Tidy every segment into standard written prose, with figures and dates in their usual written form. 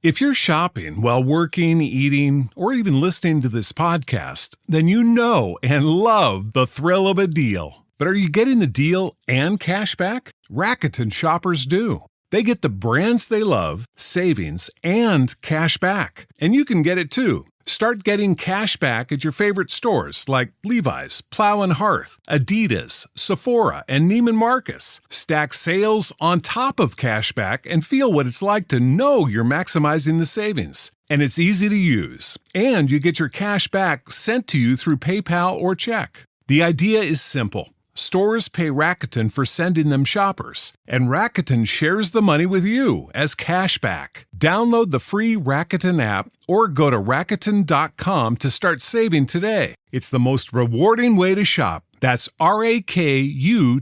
If you're shopping while working, eating, or even listening to this podcast, then you know and love the thrill of a deal. But are you getting the deal and cash back? Rakuten shoppers do. They get the brands they love, savings, and cash back. And you can get it too. Start getting cash back at your favorite stores like Levi's, Plow and Hearth, Adidas, Sephora, and Neiman Marcus. Stack sales on top of cash back and feel what it's like to know you're maximizing the savings. And it's easy to use. And you get your cash back sent to you through PayPal or check. The idea is simple. Stores pay Rakuten for sending them shoppers, and Rakuten shares the money with you as cash back. Download the free Rakuten app or go to Rakuten.com to start saving today. It's the most rewarding way to shop. That's Rakuten.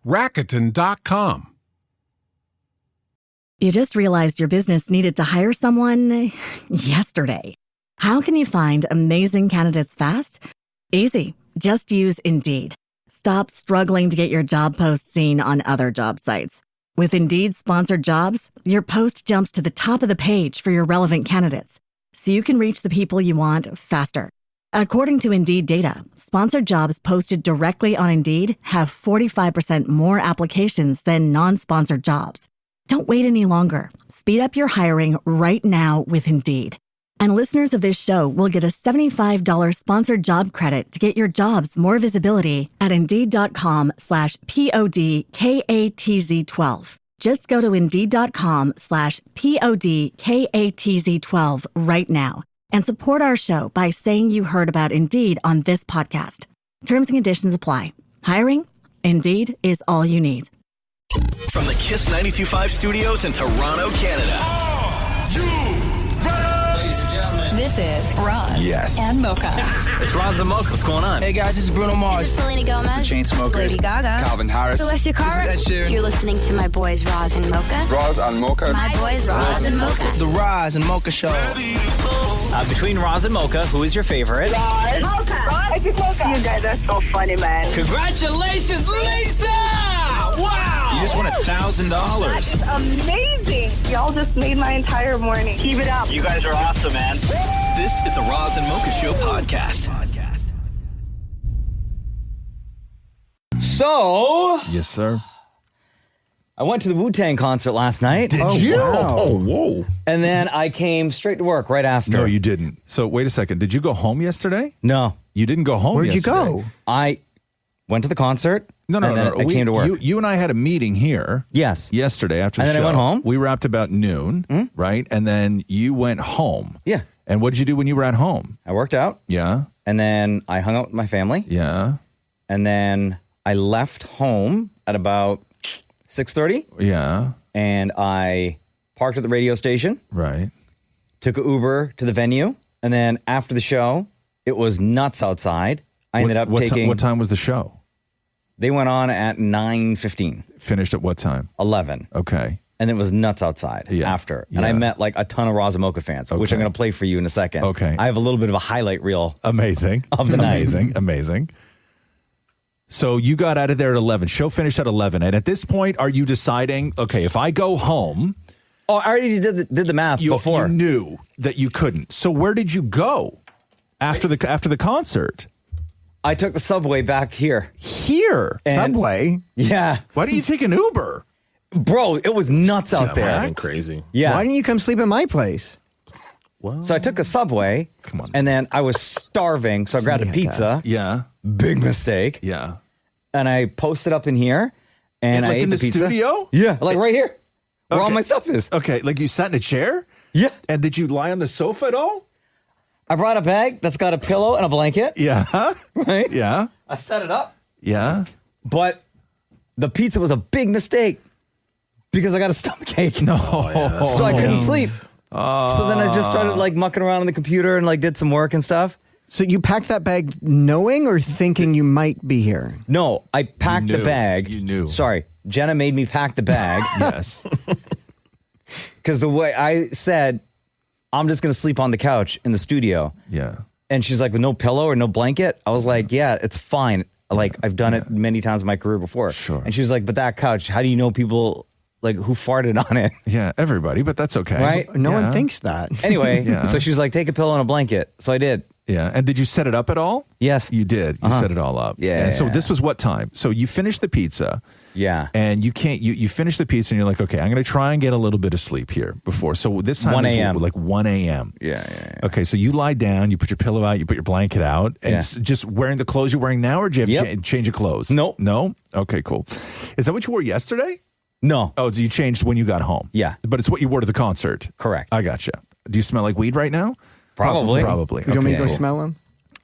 Rakuten.com. You just realized your business needed to hire someone yesterday. How can you find amazing candidates fast? Easy. Just use Indeed. Stop struggling to get your job post seen on other job sites. With Indeed sponsored jobs, your post jumps to the top of the page for your relevant candidates, so you can reach the people you want faster. According to Indeed data, sponsored jobs posted directly on Indeed have 45% more applications than non-sponsored jobs. Don't wait any longer. Speed up your hiring right now with Indeed. And listeners of this show will get a $75 sponsored job credit to get your jobs more visibility at Indeed.com/PODKATZ12. Just go to Indeed.com/PODKATZ12 right now and support our show by saying you heard about Indeed on this podcast. Terms and conditions apply. Hiring? Indeed is all you need. From the Kiss 92.5 studios in Toronto, Canada. This is Roz and Mocha. It's Roz and Mocha. What's going on? Hey guys, this is Bruno Mars. This is Selena Gomez. The Chainsmokers. Lady Gaga. Calvin Harris. Celestia Cara. This is Ed Sheeran. You're listening to my boys Roz and Mocha. Roz and Mocha. My boys Roz and Mocha. The Roz and Mocha Show. Between Roz and Mocha, who is your favorite? Roz. Mocha. Roz. Mocha. You guys are so funny, man. Congratulations, Lisa! Wow! You just won $1,000. That is amazing. Y'all just made my entire morning. Keep it up. You guys are awesome, man. This is the Roz and Mocha Show podcast. So, Yes, sir. I went to the Wu-Tang concert last night. Did you? Wow. Oh, whoa. And then I came straight to work right after. No, you didn't. So wait a second. Did you go home yesterday? No. You didn't go home Where'd yesterday. you go? I went to the concert. No. And then I came to work. You and I had a meeting here. Yes. Yesterday after the And show. then I went home. We wrapped about noon, right? And then you went home. Yeah. And what did you do when you were at home? I worked out. Yeah. And then I hung out with my family. Yeah. And then I left home at about 6:30. Yeah. And I parked at the radio station. Right. Took an Uber to the venue. And then after the show, it was nuts outside. I ended up taking... What time was the show? They went on at 9:15. Finished at what time? 11. Okay. And it was nuts outside after. And I met like a ton of Roz and Mocha fans, which I'm going to play for you in a second. Okay. I have a little bit of a highlight reel. Amazing. Of the night. Amazing. So you got out of there at 11. Show finished at 11. And at this point, are you deciding, okay, if I go home... Oh, I already did the math before. You knew that you couldn't. So where did you go after the concert? I took the subway back here. Here? Subway? Yeah. Why didn't you take an Uber? Bro, it was nuts out there. That's crazy. Yeah. Why didn't you come sleep at my place? Well, So I took the subway. Come on. And then I was starving, so I grabbed a Somebody had to pizza. Yeah. Big mistake. Yeah. And I posted up in here, and I like ate in the the pizza. studio? Yeah, like right here, where all Okay. my stuff is. Okay, like you sat in a chair? Yeah. And did you lie on the sofa at all? I brought a bag that's got a pillow and a blanket. Yeah. Right? Yeah. I set it up. Yeah. But the pizza was a big mistake because I got a stomachache. No. So I couldn't sleep. So then I just started like mucking around on the computer and like did some work and stuff. So you packed that bag knowing or thinking you might be here? No, I packed the knew. bag. You knew. Sorry. Jenna made me pack the bag. Yes. Because the way I said, I'm just going to sleep on the couch in the studio. Yeah. And she's like, with no pillow or no blanket? I was like, yeah, it's fine. Like, I've done it many times in my career before. Sure. And she was like, but that couch, how do you know people like who farted on it. Yeah, everybody, but that's okay. Right? No one thinks that. Anyway, so she was like, take a pillow and a blanket. So I did. Yeah. And did you set it up at all? Yes. You did. You set it all up. Yeah. And so this was what time? So you finished the pizza. Yeah. And you finish the pizza and you're like, okay, I'm going to try and get a little bit of sleep here before. So this time 1 is a.m. like 1 a.m. Yeah. Okay, so you lie down, you put your pillow out, you put your blanket out, and just wearing the clothes you're wearing now, or do you have change of clothes? Nope. No? Okay, cool. Is that what you wore yesterday? No. Oh, so you changed when you got home? Yeah. But it's what you wore to the concert? Correct. I gotcha. Do you smell like weed right now? Probably. Probably. You want me to go smell them?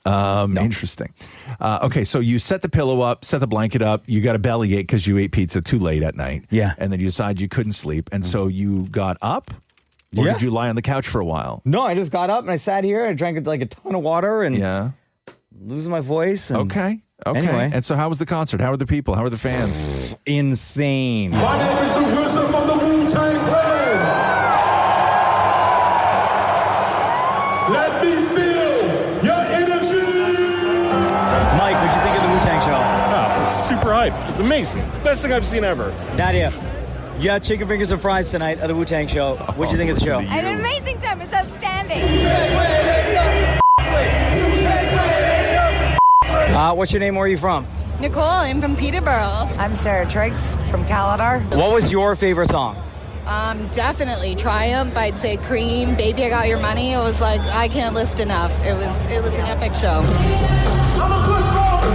No. Interesting. Okay, so you set the pillow up, set the blanket up. You got a bellyache because you ate pizza too late at night. Yeah. And then you decided you couldn't sleep. And so you got up? Or did you lie on the couch for a while? No, I just got up and I sat here. I drank like a ton of water and losing my voice. And Okay. Anyway. And so how was the concert? How were the people? How were the fans? Insane. My name is the Wizard from the Wu-Tang Clan. Let me feel your energy. Mike, what'd you think of the Wu-Tang show? Oh, it was super hype. It was amazing. Best thing I've seen ever. Nadia, you had chicken fingers and fries tonight at the Wu-Tang show. What'd you think of the show? An amazing time. It's outstanding. What's your name? Where are you from? Nicole, I'm from Peterborough. I'm Sarah Triggs from Calidar. What was your favorite song? Definitely Triumph. I'd say Cream, Baby I Got Your Money. It was like, I can't list enough. It was an epic show. I'm a good father.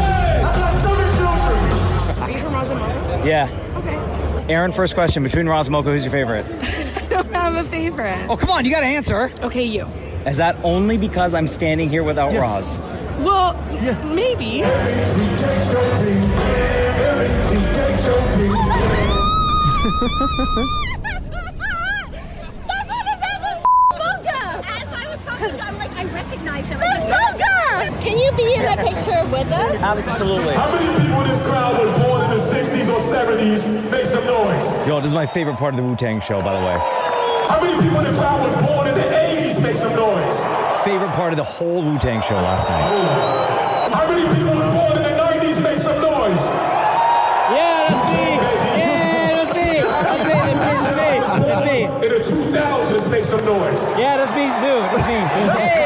Hey, I got 7 children. Are you from Roz Mocha? Yeah. Okay. Aaron, first question. Between Roz Mocha, who's your favorite? I don't have a favorite. Oh, come on. You got to answer. Okay, you. Is that only because I'm standing here without Roz? Well, maybe. I recognize him. Can you be in a picture with us? Absolutely. How many people in this crowd was born in the 60s or 70s? Make some noise. Yo, this is my favorite part of the Wu-Tang show, by the way. How many people in the crowd was born in the 80s? Make some noise. Favorite part of the whole Wu-Tang show last night. How many people was born in the 90s? Make some noise. Yeah, that's me. Yeah, that's me. That's me. That's me. In the 2000s, make some noise. Yeah, that's me too. That's me. Hey.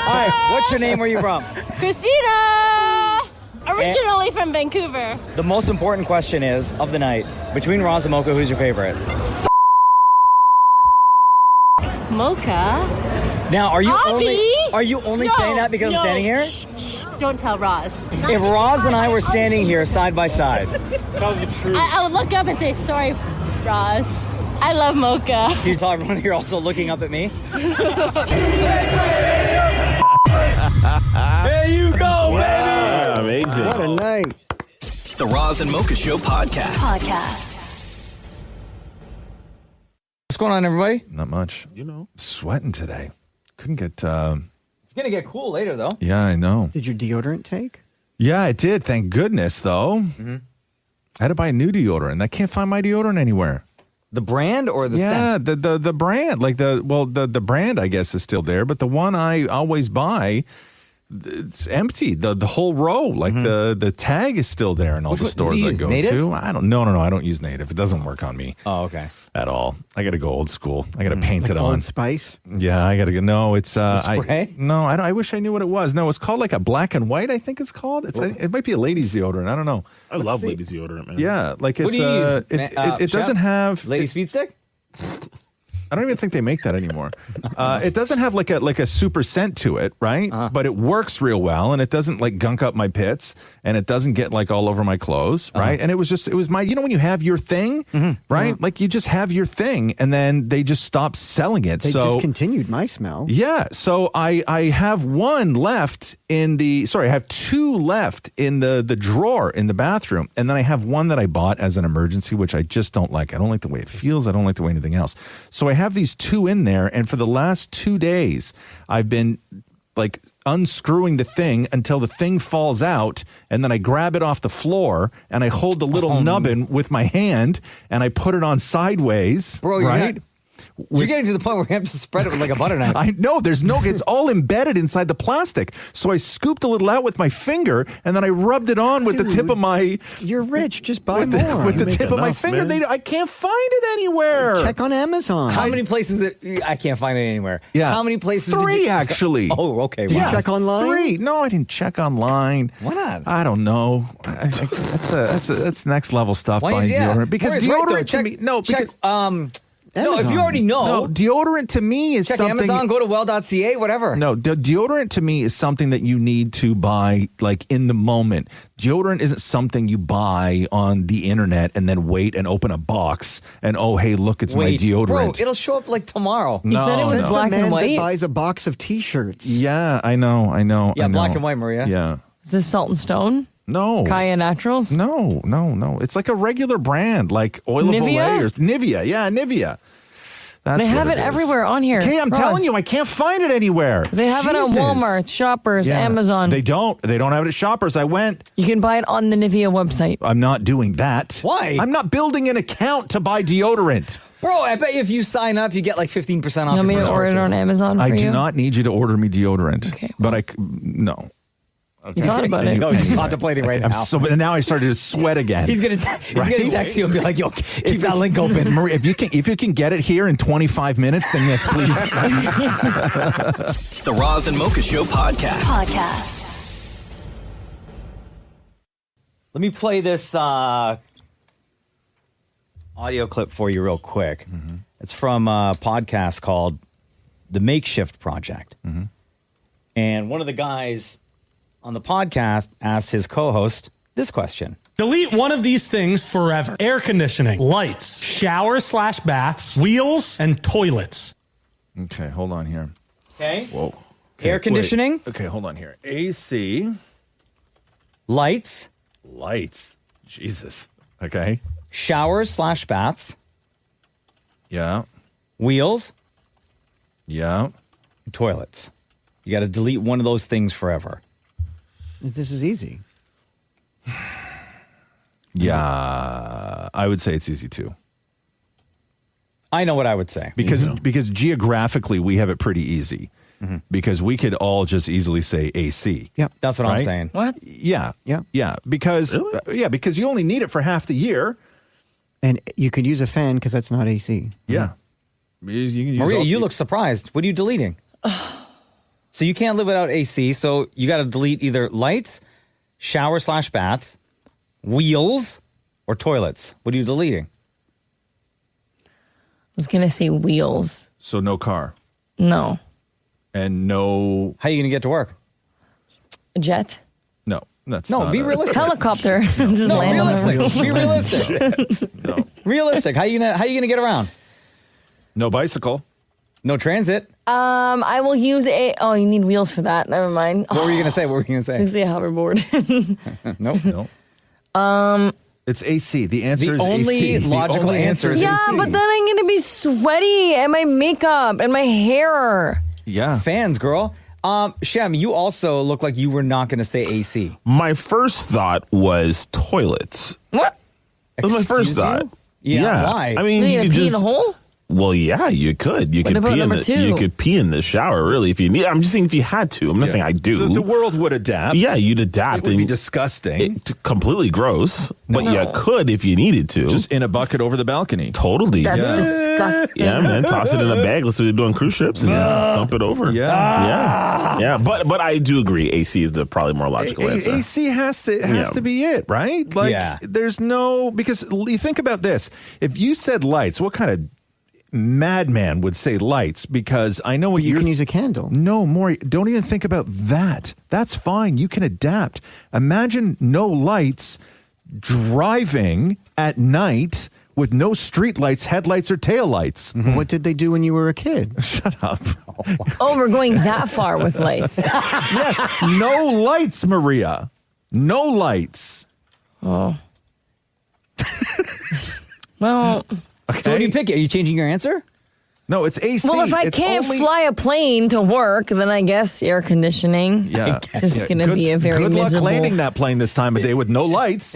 All right, what's your name? Where are you from? Christina! Originally from Vancouver. The most important question is, of the night, between Roz and Mocha, who's your favorite? Mocha? Now, are you Abby? only saying that because I'm standing here? Shh. Don't tell Roz. If Roz and I were standing here side by side, Tell the truth. I would look up and say, sorry, Roz. I love Mocha. can you tell everyone you're also looking up at me? There you go, baby! Amazing. What a night. The Roz and Mocha Show Podcast. What's going on, everybody? Not much. You know. Sweating today. Couldn't get... It's going to get cool later, though. Yeah, I know. Did your deodorant take? Yeah, I did. Thank goodness, though. Mm-hmm. I had to buy a new deodorant. I can't find my deodorant anywhere. The brand or the scent? Yeah, the brand. Like the brand, I guess, is still there, but the one I always buy, it's empty. The whole row, like the tag is still there in all the stores I go to. I don't. No, I don't use Native. It doesn't work on me. Oh, okay. At all. I got to go old school. I got to paint it on. Old Spice? Yeah, I got to go. No, it's spray. I wish I knew what it was. No, it's called like a black and white. I think it's called. It might be a ladies deodorant. I don't know. I love ladies deodorant, man. Yeah, like it's. What do you use? It doesn't have Lady Speed Stick? I don't even think they make that anymore. It doesn't have like a super scent to it, right? But it works real well, and it doesn't like gunk up my pits, and it doesn't get like all over my clothes, right? And it was my, you know, when you have your thing, right? Like you just have your thing, and then they just stop selling it. They discontinued my smell. Yeah, so I have one left I have two left in the drawer in the bathroom, and then I have one that I bought as an emergency, which I just don't like. I don't like the way it feels. I don't like the way anything else. So I have these two in there, and for the last 2 days, I've been like unscrewing the thing until the thing falls out, and then I grab it off the floor, and I hold the little nubbin with my hand, and I put it on sideways, right? You're getting to the point where you have to spread it with like a butter knife. I know. It's all embedded inside the plastic. So I scooped a little out with my finger, and then I rubbed it on with the tip of my... You're rich. Just buy more. With the tip of my finger. I can't find it anywhere. Check on Amazon. How many places... I can't find it anywhere. Yeah. How many places? 3, actually. Oh, okay. Did you check online? 3. No, I didn't check online. Why not? I don't know. That's next level stuff buying deodorant. Because deodorant to me... No, because... No, if you already know. No, deodorant to me is check something... Amazon, go to well.ca, whatever. No, deodorant to me is something that you need to buy like in the moment. Deodorant isn't something you buy on the internet and then wait and open a box and, oh, hey, look, it's my deodorant. Bro, it'll show up like tomorrow. You said it was black and white? That buys a box of T-shirts. Yeah, I know. Yeah, black and white, Maria. Yeah. Is this Salt and Stone? No. Kaya Naturals? No. It's like a regular brand, like Oil of Olay or Nivea. Yeah, Nivea. They have it everywhere on here. Okay, I'm telling you, I can't find it anywhere. They have it at Walmart, Shoppers, Amazon. They don't have it at Shoppers. I went. You can buy it on the Nivea website. I'm not doing that. Why? I'm not building an account to buy deodorant. Bro, I bet you if you sign up, you get like 15% off. You want me to order it on Amazon for you? I do not need you to order me deodorant. Okay. But no. Okay. You thought about it. No, he's contemplating right now. But now I started to sweat again. He's gonna text you and be like, "Yo, keep that link open." Marie, if you can get it here in 25 minutes, then yes, please. The Roz and Mocha Show podcast. Let me play this audio clip for you real quick. Mm-hmm. It's from a podcast called The Makeshift Project. Mm-hmm. And one of the guys on the podcast asked his co-host this question. Delete one of these things forever. Air conditioning, lights, showers/baths, wheels, and toilets. Okay, hold on here. Okay. Whoa. Okay, air conditioning. Wait. Okay, hold on here. AC. Lights. Jesus. Okay. Showers/baths. Yeah. Wheels. Yeah. Toilets. You got to delete one of those things forever. This is easy. Yeah, I would say it's easy too. I know what I would say. Because geographically we have it pretty easy. Mm-hmm. Because we could all just easily say AC. Yeah, that's what I'm saying. What? Yeah. Because because you only need it for half the year, and you could use a fan because that's not AC. Yeah. Maria, you look surprised. What are you deleting? So you can't live without AC, so you got to delete either lights, shower/baths, wheels, or toilets. What are you deleting? I was going to say wheels. So no car. No. And no... How are you going to get to work? A jet? No. That's no, not be realistic. Helicopter. Just land realistic. Be realistic. No. Realistic. How you gonna get around? No bicycle. No transit. I will use oh, you need wheels for that. Never mind. What were you gonna say? It's a hoverboard. Nope. It's AC. The answer is only AC. Logical the only answer is yeah, AC. but then I'm gonna be sweaty and my makeup and my hair. Yeah. Fans, girl. Shem, you also look like you were not going to say AC. My first thought was toilets. What? That was my first thought. Yeah. Why? I mean, you could pee in a hole? Well, yeah, you could. You could pee in the shower, really, if you need. I'm just saying if you had to. I'm not saying I do. The world would adapt. Yeah, you'd adapt. It would be disgusting. Completely gross. But you could if you needed to. Just in a bucket over the balcony. Totally. That's disgusting. Yeah, man. Toss it in a bag. That's what they do on cruise ships. And dump it over. Yeah. But I do agree. AC is the probably more logical answer. AC has to be it, right? Like, there's no, because you think about this. If you said lights, what kind of madman would say lights? Because I know what you can use a candle. No, Maury, don't even think about that. That's fine. You can adapt. Imagine no lights driving at night with no street lights, headlights, or taillights. Mm-hmm. What did they do when you were a kid? Shut up. Oh, we're going that far with lights. Yes. No lights, Maria. No lights. Oh. Well... Okay. So what do you pick? Are you changing your answer? No, it's AC. Well, if I can't fly a plane to work, then I guess air conditioning. Yeah. It's just going to be a very miserable... Good luck landing that plane this time of day with no lights.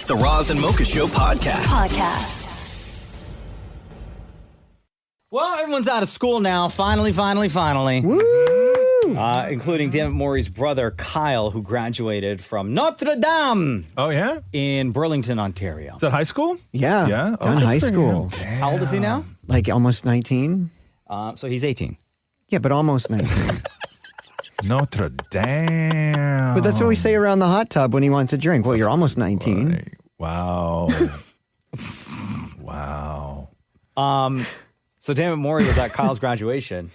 The Roz and Mocha Show podcast. Well, everyone's out of school now. Finally. Woo! Including Dammit Maurie's brother, Kyle, who graduated from Notre Dame. Oh, yeah? In Burlington, Ontario. Is that high school? Yeah. Yeah? Done high school. How old is he now? Like almost 19. So he's 18. Yeah, but almost 19. Notre Dame. But that's what we say around the hot tub when he wants a drink. Well, you're almost 19. Wow. Wow. So Dammit Maurie was at Kyle's graduation.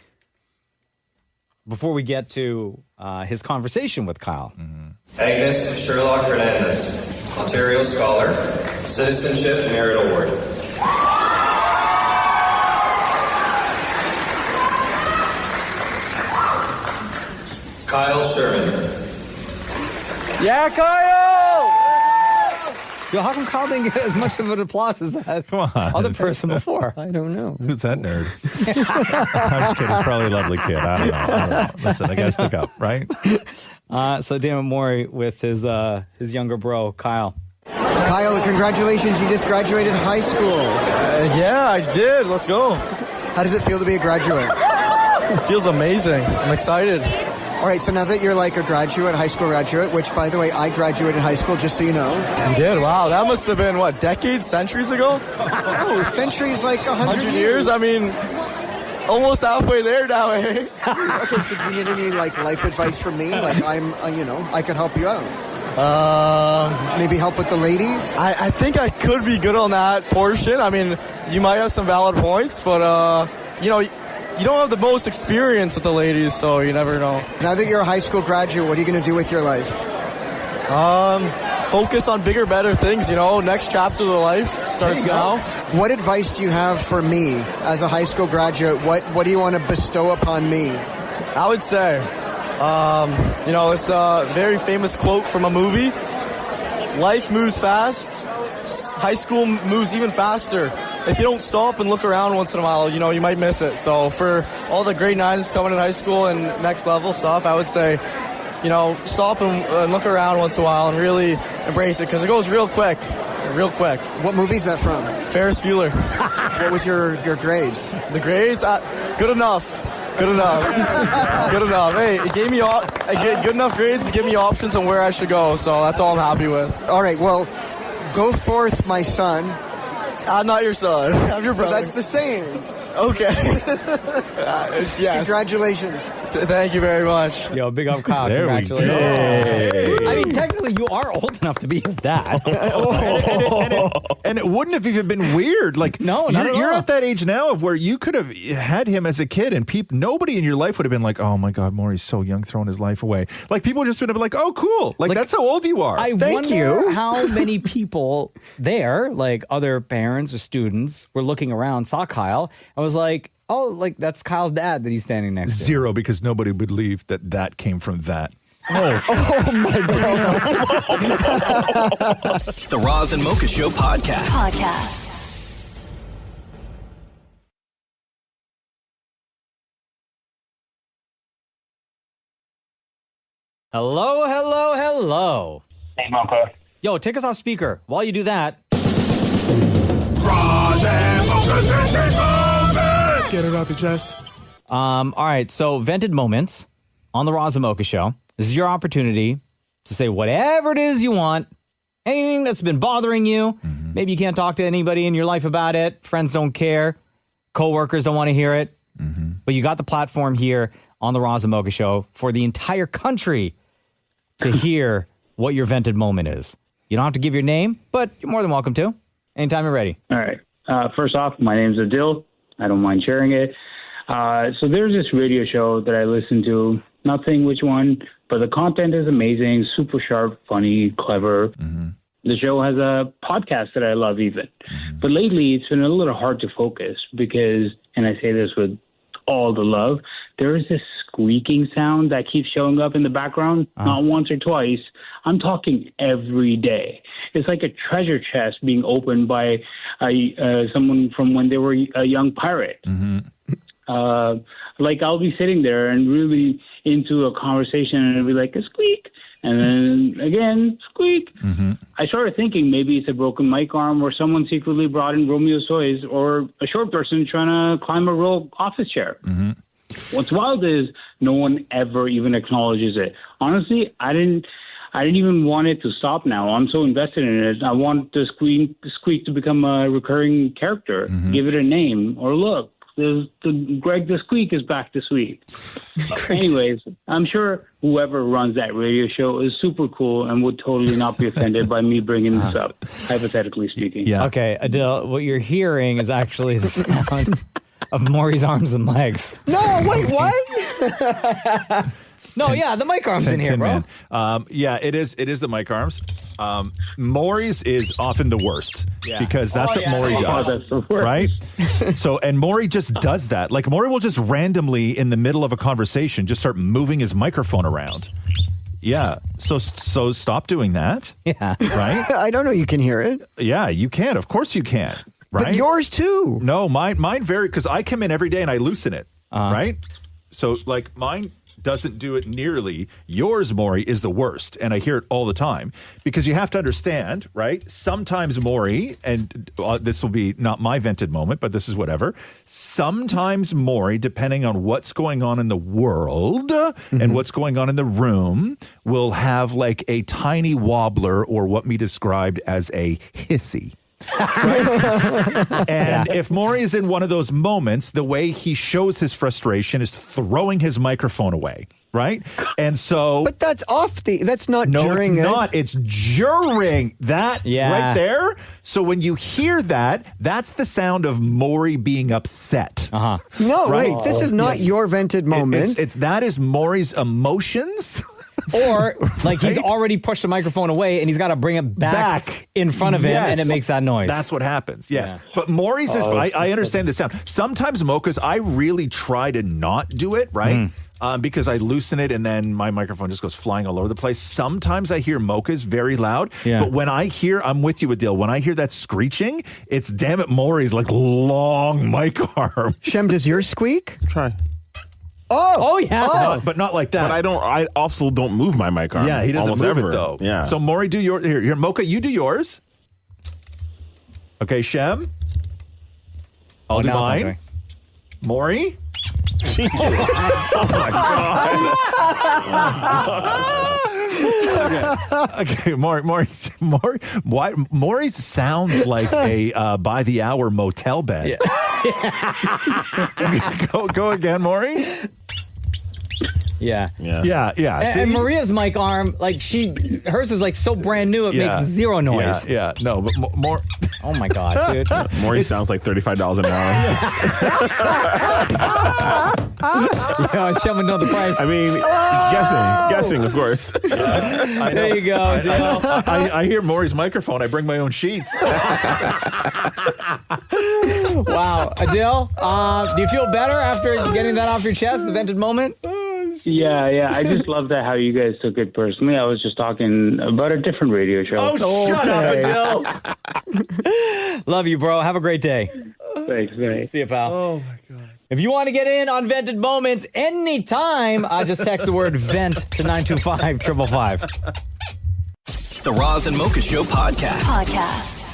Before we get to his conversation with Kyle. Agnes Sherlock Hernandez, Ontario Scholar, Citizenship Merit Award. Kyle Sherman. Yeah, Kyle! Yo, how come Kyle didn't get as much of an applause as that other person before? I don't know. Who's that nerd? I'm just kidding. He's probably a lovely kid. I don't know. Listen, I got to stick up, right? So Dammit Maurie with his younger bro, Kyle. Kyle, congratulations. You just graduated high school. Yeah, I did. Let's go. How does it feel to be a graduate? It feels amazing. I'm excited. All right, so now that you're like a graduate, high school graduate, which, by the way, I graduated high school, just so you know. You did? Wow, that must have been, what, decades, centuries ago? Oh, centuries like 100 years? I mean, almost halfway there now, eh? Okay, so do you need any, like, life advice from me? Like, I'm, I could help you out. Maybe help with the ladies? I think I could be good on that portion. I mean, you might have some valid points, but, you don't have the most experience with the ladies, so you never know. Now that you're a high school graduate, what are you going to do with your life? Focus on bigger, better things, Next chapter of the life starts now. What advice do you have for me as a high school graduate? What do you want to bestow upon me? I would say, it's a very famous quote from a movie. Life moves fast. High school moves even faster. If you don't stop and look around once in a while, you might miss it. So for all the grade 9s coming in high school and next level stuff, I would say, stop and look around once in a while and really embrace it because it goes real quick. Real quick. What movie is that from? Ferris Bueller. What was your grades? The grades? Good enough. Good enough. Good enough. Hey, it gave me good enough grades to give me options on where I should go. So that's all I'm happy with. All right. Well, go forth, my son. I'm not your son. I'm your brother. Well, that's the saying. Okay. Yes. Congratulations. Thank you very much. Yo, big up Kyle. There Congratulations. we go. I mean, technically, you are old enough to be his dad. And it wouldn't have even been weird. Like, no, not at all. You're at that age now of where you could have had him as a kid, and nobody in your life would have been like, "Oh my God, Maurie's so young, throwing his life away." Like, people just would have been like, "Oh, cool! Like that's how old you are." I Thank wonder you. how many people there, like other parents or students, were looking around, saw Kyle, and was like, "Oh, like that's Kyle's dad that he's standing next to." Zero, because nobody would believe that came from that. Oh my God. The Roz and Mocha Show podcast. Hello, hello, hello. Hey, Mocha. Yo, take us off speaker. While you do that, Roz and Mocha's Vented Moments! Get it off your chest. all right, so Vented Moments on the Roz and Mocha Show. This is your opportunity to say whatever it is you want, anything that's been bothering you. Mm-hmm. Maybe you can't talk to anybody in your life about it. Friends don't care. Coworkers don't want to hear it. Mm-hmm. But you got the platform here on the Roz and Mocha Show for the entire country to hear what your vented moment is. You don't have to give your name, but you're more than welcome to. Anytime you're ready. All right. First off, my name's Adil. I don't mind sharing it. So there's this radio show that I listen to, not saying which one, but the content is amazing, super sharp, funny, clever. Mm-hmm. The show has a podcast that I love even. Mm-hmm. But lately it's been a little hard to focus because, and I say this with all the love, there is this squeaking sound that keeps showing up in the background, not once or twice. I'm talking every day. It's like a treasure chest being opened by someone from when they were a young pirate. Mm-hmm. Like I'll be sitting there and really into a conversation and it'll be like a squeak, And then again, squeak. Mm-hmm. I started thinking maybe it's a broken mic arm or someone secretly brought in Romeo's toys or a short person trying to climb a real office chair. Mm-hmm. What's wild is no one ever even acknowledges it. Honestly, I didn't even want it to stop now. I'm so invested in it. I want the squeak to become a recurring character. Mm-hmm. Give it a name or look. Greg the Squeak is back this week. Anyways, I'm sure whoever runs that radio show is super cool and would totally not be offended by me bringing this up, hypothetically speaking. Yeah. Okay, Adele, what you're hearing is actually the sound of Maurie's arms and legs. No, wait, what? No, yeah, the mic arms in here, bro. Yeah, it is the mic arms. Maury's is often the worst because that's what Maury does, that's the worst. right? So, and Maury just does that. Like Maury will just randomly in the middle of a conversation just start moving his microphone around. Yeah. So stop doing that. Yeah. Right? I don't know. You can hear it. Yeah, you can. Of course you can. Right? But yours too. No, mine very, because I come in every day and I loosen it. Right? So like mine doesn't do it nearly. Yours, Maury, is the worst. And I hear it all the time because you have to understand, right? Sometimes Maury, and this will be not my vented moment, but this is whatever. Sometimes Maury, depending on what's going on in the world and what's going on in the room, will have like a tiny wobbler or what we described as a hissy. And if Maury is in one of those moments, the way he shows his frustration is throwing his microphone away, right? And so, but that's that's not no, during it's it. not. It's during that right there. So when you hear that, that's the sound of Maury being upset. No, right? wait, this is not your vented moment. That is Maury's emotions. Or like he's already pushed the microphone away and he's got to bring it back in front of him and it makes that noise. That's what happens. Yes. Yeah. But Maury's is, I understand the sound. Sometimes Mocha's, I really try to not do it, right? Because I loosen it and then my microphone just goes flying all over the place. Sometimes I hear Mocha's very loud. Yeah. But when I hear, I'm with you, Adil, when I hear that screeching, it's damn it Maury's like long mic arm. Shem, does yours squeak? Try. Oh yeah. No, but not like that. But I also don't move my mic arm. Yeah, he doesn't almost move ever. it though. Yeah. So Maury, do your here, Mocha, you do yours. Okay, Shem. I'll do mine. Maury. Jesus. Oh my God. Okay, Maury sounds like a by the hour motel bed. Yeah. Go again, Maury. Yeah. And Maria's mic arm, like hers is like so brand new, it makes zero noise. Yeah. No, but more. Oh my God, dude. Maury sounds like $35 an hour. I shouldn't know the price. I mean, guessing, of course. There you go. I hear Maury's microphone. I bring my own sheets. Wow. Adil, do you feel better after getting that off your chest, the vented moment? Yeah. I just love that how you guys took it personally. I was just talking about a different radio show. Oh, shut up, Adil. Love you, bro. Have a great day. Thanks. See you, pal. Oh, my God. If you want to get in on vented moments anytime, just text the word vent to 925-555. The Roz and Mocha Show podcast.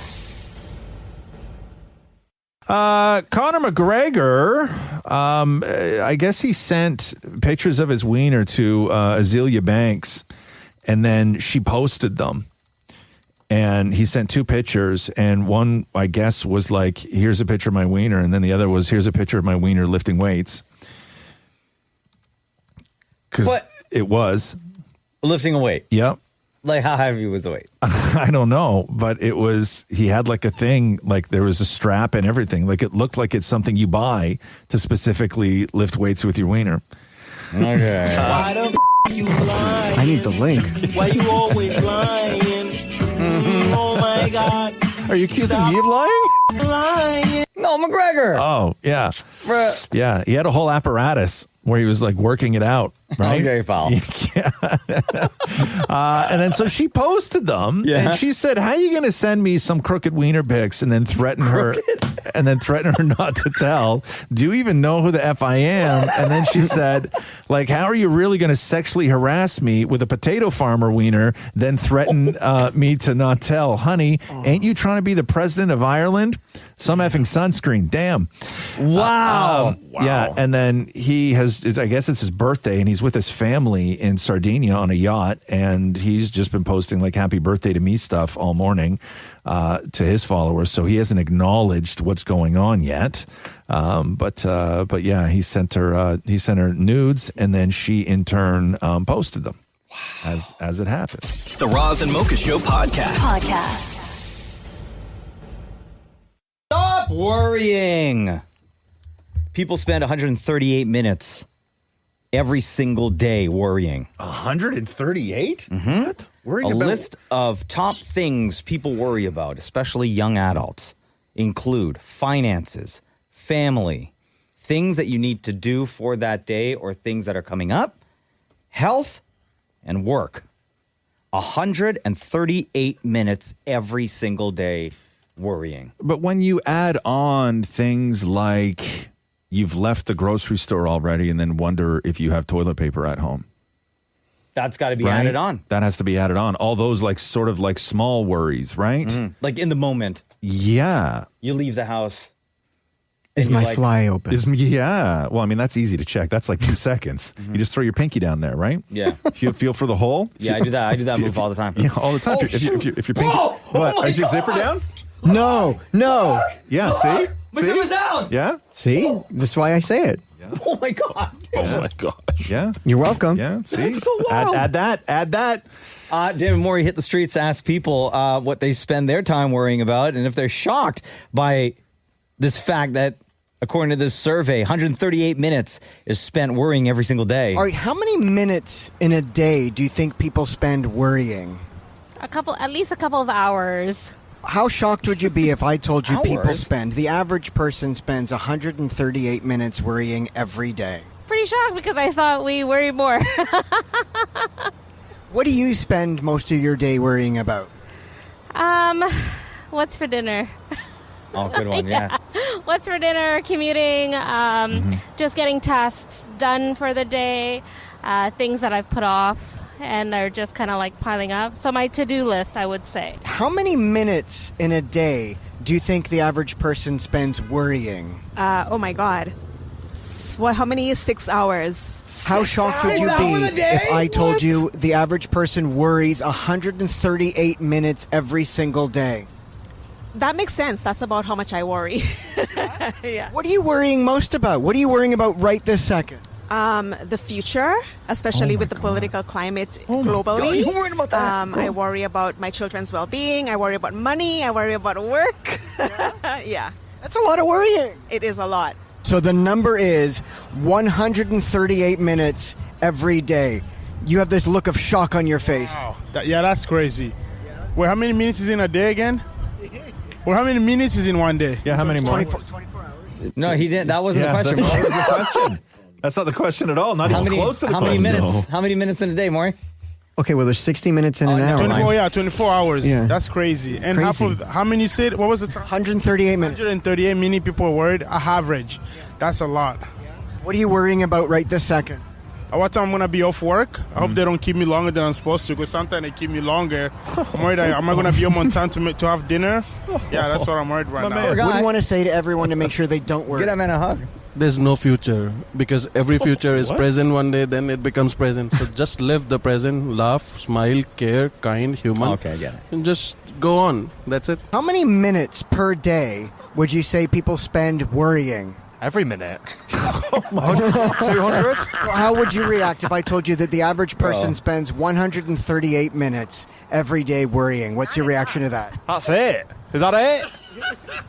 Conor McGregor, I guess he sent pictures of his wiener to Azealia Banks, and then she posted them. And he sent two pictures, and one, I guess, was like, here's a picture of my wiener, and then the other was, here's a picture of my wiener lifting weights. Because it was. Lifting a weight? Yep. Like, how heavy was the weight? I don't know, but it was, he had like a thing, like there was a strap and everything. Like it looked like it's something you buy to specifically lift weights with your wiener. Okay. Why the you lying? I need the link. Why you always lying? Oh my God. Are you accusing me of lying? Lying. No, McGregor. Oh, yeah. Bruh. Yeah, he had a whole apparatus where he was like working it out, right? Okay, pal. Yeah. And then so she posted them, and she said, "How are you going to send me some crooked wiener pics and then threaten her not to tell? Do you even know who the F I am?" And then she said, "Like, how are you really going to sexually harass me with a potato farmer wiener, then threaten me to not tell? Honey, ain't you trying to be the president of Ireland? Some effing sunscreen. Damn." Wow. Yeah. And then I guess it's his birthday, and he's with his family in Sardinia on a yacht, and he's just been posting like happy birthday to me stuff all morning to his followers. So he hasn't acknowledged what's going on yet. But yeah, he sent her nudes, and then she in turn posted them as it happened. The Roz and Mocha Show podcast. Stop worrying. People spend 138 minutes every single day worrying. 138? Mm-hmm. What? Worrying A about list of top things people worry about, especially young adults, include finances, family, things that you need to do for that day or things that are coming up, health, and work. 138 minutes every single day worrying. But when you add on things like you've left the grocery store already and then wonder if you have toilet paper at home. That's got to be added on. That has to be added on. All those like sort of like small worries, right? Like in the moment. Yeah. You leave the house. Is my fly open? Yeah. Well, I mean, that's easy to check. That's like 2 seconds. You just throw your pinky down there, right? Yeah. Feel for the hole. Yeah, I do that. I do that move all the time. Yeah, all the time. Oh, if your pinky, what? Is your zipper down? No. Yeah. See. My zipper's down. Yeah. See? That's why I say it. Oh my god. Oh my gosh. Yeah. You're welcome. Yeah. See. That's so loud. Add that. David Maurie hit the streets to ask people what they spend their time worrying about and if they're shocked by this fact that, according to this survey, 138 minutes is spent worrying every single day. All right, how many minutes in a day do you think people spend worrying? At least a couple of hours. How shocked would you be if I told you people Hours? the average person spends 138 minutes worrying every day? Pretty shocked because I thought we worry more. What do you spend most of your day worrying about? What's for dinner? Oh, good one, yeah. What's for dinner, commuting, just getting tasks done for the day, things that I've put off and are just kind of like piling up. So my to-do list, I would say. How many minutes in a day do you think the average person spends worrying? Oh my God. How many is 6 hours? How shocked would you be if I told you the average person worries 138 minutes every single day? That makes sense. That's about how much I worry. Yeah. What are you worrying most about? What are you worrying about right this second? The future, especially with the political climate globally. You're worried about that? I worry about my children's well-being. I worry about money. I worry about work. Yeah. That's a lot of worrying. It is a lot. So the number is 138 minutes every day. You have this look of shock on your face. Wow. That's crazy. Wait, how many minutes is in a day again? Well, how many minutes is in one day? Yeah, how many more? 24 hours. No, he didn't. That wasn't the question. That was the question. That's not the question at all. Not even close to the question. How many minutes? How many minutes in a day, Maury? Okay, well, there's 60 minutes in an hour. 24 hours. Yeah. That's crazy. And Crazy. how many you said? What was the time? 138 minutes. 138 minutes people are worried. Average. That's a lot. What are you worrying about right this second? What time I'm going to be off work? I hope they don't keep me longer than I'm supposed to, because sometimes they keep me longer. I'm worried, am I going to be home on time to have dinner? Yeah, that's what I'm worried right now. What do you want to say to everyone to make sure they don't worry? Get that man a hug. There's no future, because every future is present one day, then it becomes present. So just live the present, laugh, smile, care, kind, human. Okay, I get it. And just go on. That's it. How many minutes per day would you say people spend worrying? Every minute. 200? How would you react if I told you that the average person spends 138 minutes every day worrying? What's your reaction to that? That's it. Is that it?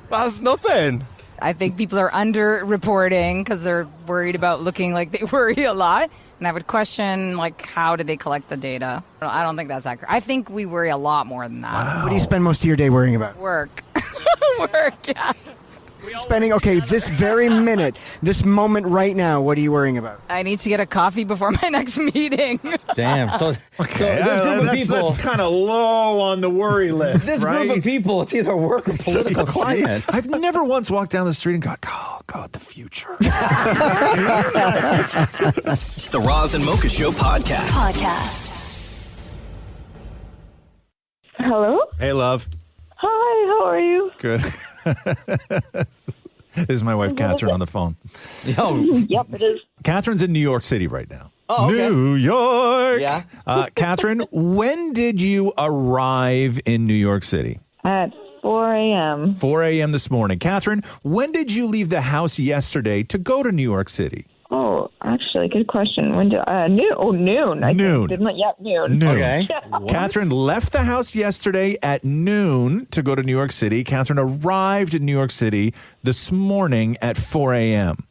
That's nothing. I think people are under-reporting because they're worried about looking like they worry a lot. And I would question, like, how do they collect the data? I don't think that's accurate. I think we worry a lot more than that. What do you spend most of your day worrying about? Work. Work, yeah. This very minute, this moment right now, what are you worrying about? I need to get a coffee before my next meeting. Damn. So this group of people. That's kind of low on the worry list. This right? group of people, it's either work or political climate. I've never once walked down the street and gone, oh, God, the future. The Roz and Mocha Show podcast. Hello? Hey, love. Hi, how are you? Good. This is my wife, Katherine, on the phone. Yep, it is. Katherine's in New York City right now. Oh, okay. New York. Yeah. Katherine, when did you arrive in New York City? At 4 a.m. 4 a.m. this morning. Katherine, when did you leave the house yesterday to go to New York City? Oh, actually, good question. When did noon? Oh, noon. Noon. Noon. Okay. Katherine left the house yesterday at noon to go to New York City. Katherine arrived in New York City this morning at 4 a.m.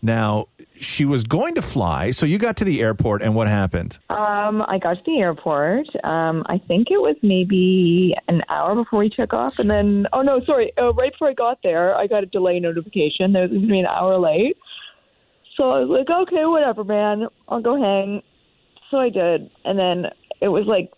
Now, she was going to fly, so you got to the airport, and what happened? I got to the airport. I think it was maybe an hour before we took off, and then, right before I got there, I got a delay notification. There was going to be an hour late. So I was like, okay, whatever, man. I'll go hang. So I did. And then it was like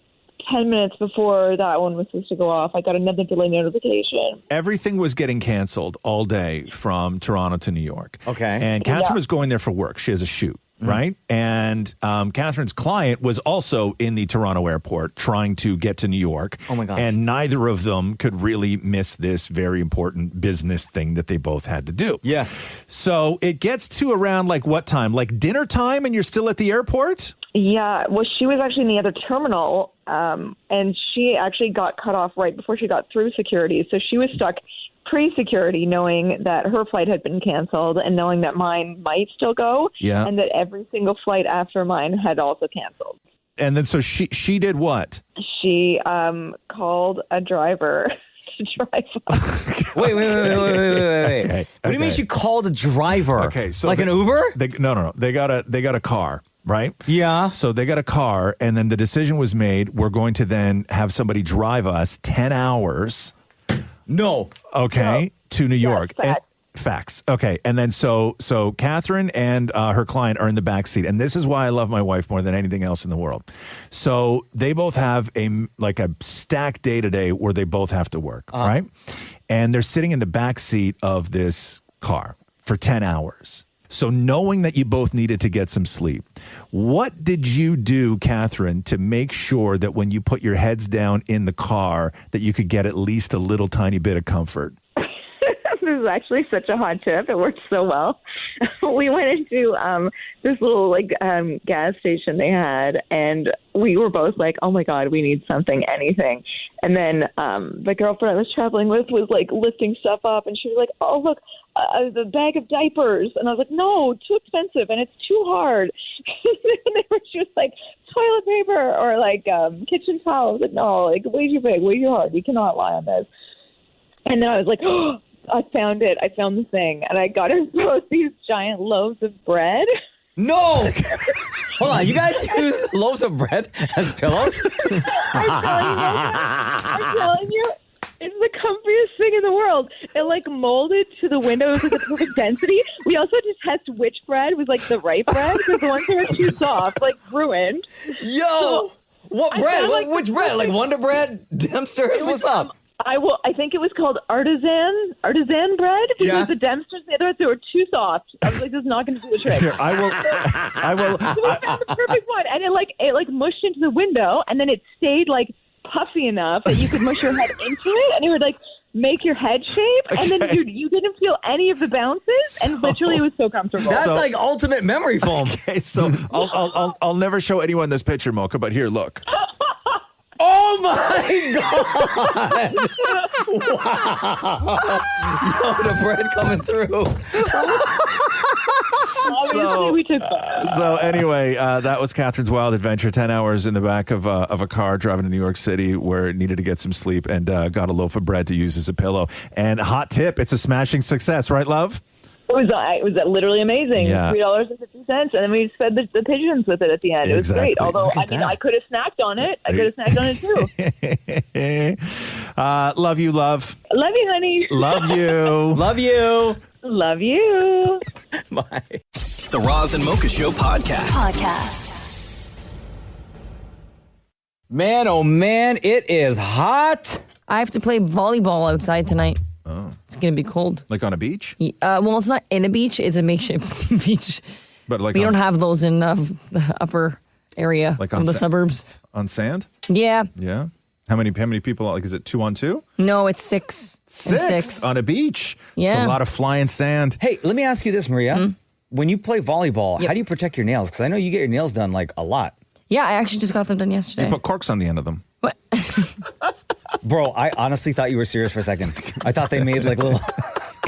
10 minutes before that one was supposed to go off, I got another delay notification. Everything was getting canceled all day from Toronto to New York. Okay. And Katherine was going there for work. She has a shoot. Right? And Katherine's client was also in the Toronto airport trying to get to New York. Oh, my gosh. And neither of them could really miss this very important business thing that they both had to do. Yeah. So it gets to around like what time? Like dinner time and you're still at the airport? Yeah. Well, she was actually in the other terminal, and she actually got cut off right before she got through security. So she was stuck pre-security, knowing that her flight had been canceled and knowing that mine might still go, and that every single flight after mine had also canceled. And then so she did what? She called a driver to drive off. Wait. Okay. What do you mean she called a driver? Okay, so like an Uber? No. They got a car. Right? Yeah. So they got a car, and then the decision was made, we're going to then have somebody drive us 10 hours. No. Okay. To New York. Facts. Facts. Okay. And then so Katherine and her client are in the back seat. And this is why I love my wife more than anything else in the world. So they both have a stacked day today where they both have to work. Right? And they're sitting in the back seat of this car for 10 hours. So knowing that you both needed to get some sleep, what did you do, Katherine, to make sure that when you put your heads down in the car that you could get at least a little tiny bit of comfort? This is actually such a hot tip. It worked so well. We went into this little gas station they had, and we were both like, oh my God, we need something, anything. And then the girlfriend I was traveling with was like lifting stuff up, and she was like, oh, look, the bag of diapers. And I was like, no, too expensive, and it's too hard. She was like, toilet paper or like kitchen towels. Like, no, like way too big, way too hard. We cannot lie on this. And then I was like, oh, I found it. I found the thing. And I got her both these giant loaves of bread. No! Hold on. You guys use loaves of bread as pillows? I'm telling you, it's the comfiest thing in the world. It like molded to the window. It was like the perfect density. We also had to test which bread was like the right bread because the ones that were too soft, like ruined. Yo! So, what bread? Which bread? Like Wonder Bread? Dempster's? What's up? I think it was called artisan bread because the Dempsters, the other ones, they were too soft. I was like, this is not going to do the trick. Here, I will. So we found the perfect one, and it mushed into the window, and then it stayed like puffy enough that you could mush your head into it, and it would like make your head shape, and then you didn't feel any of the bounces, and literally it was so comfortable. That's like ultimate memory foam. Okay, so I'll never show anyone this picture, Mocha, but here, look. Oh my God! Wow! Yo, the bread coming through. Obviously, we took that. So anyway, that was Katherine's wild adventure. 10 hours in the back of a car driving to New York City where it needed to get some sleep and got a loaf of bread to use as a pillow. And hot tip, it's a smashing success, right, love? It was literally amazing. Yeah. $3.50, and then we fed the pigeons with it at the end. It was great. Although I could have snacked on it. I could have snacked on it too. Love you, love. Love you, honey. Love you. Love you. Love you. Bye. The Roz and Mocha Show podcast. Man, oh man, it is hot. I have to play volleyball outside tonight. Oh. It's going to be cold. Like on a beach? Well, it's not in a beach. It's a makeshift beach. But like we don't have those in the upper area like of the suburbs. On sand? Yeah. Yeah. How many people? Like, is it 2-on-2? No, it's 6. Six on a beach. Yeah. It's a lot of flying sand. Hey, let me ask you this, Maria. When you play volleyball, how do you protect your nails? Because I know you get your nails done like a lot. Yeah, I actually just got them done yesterday. You put corks on the end of them. What? Bro, I honestly thought you were serious for a second. I thought they made like little...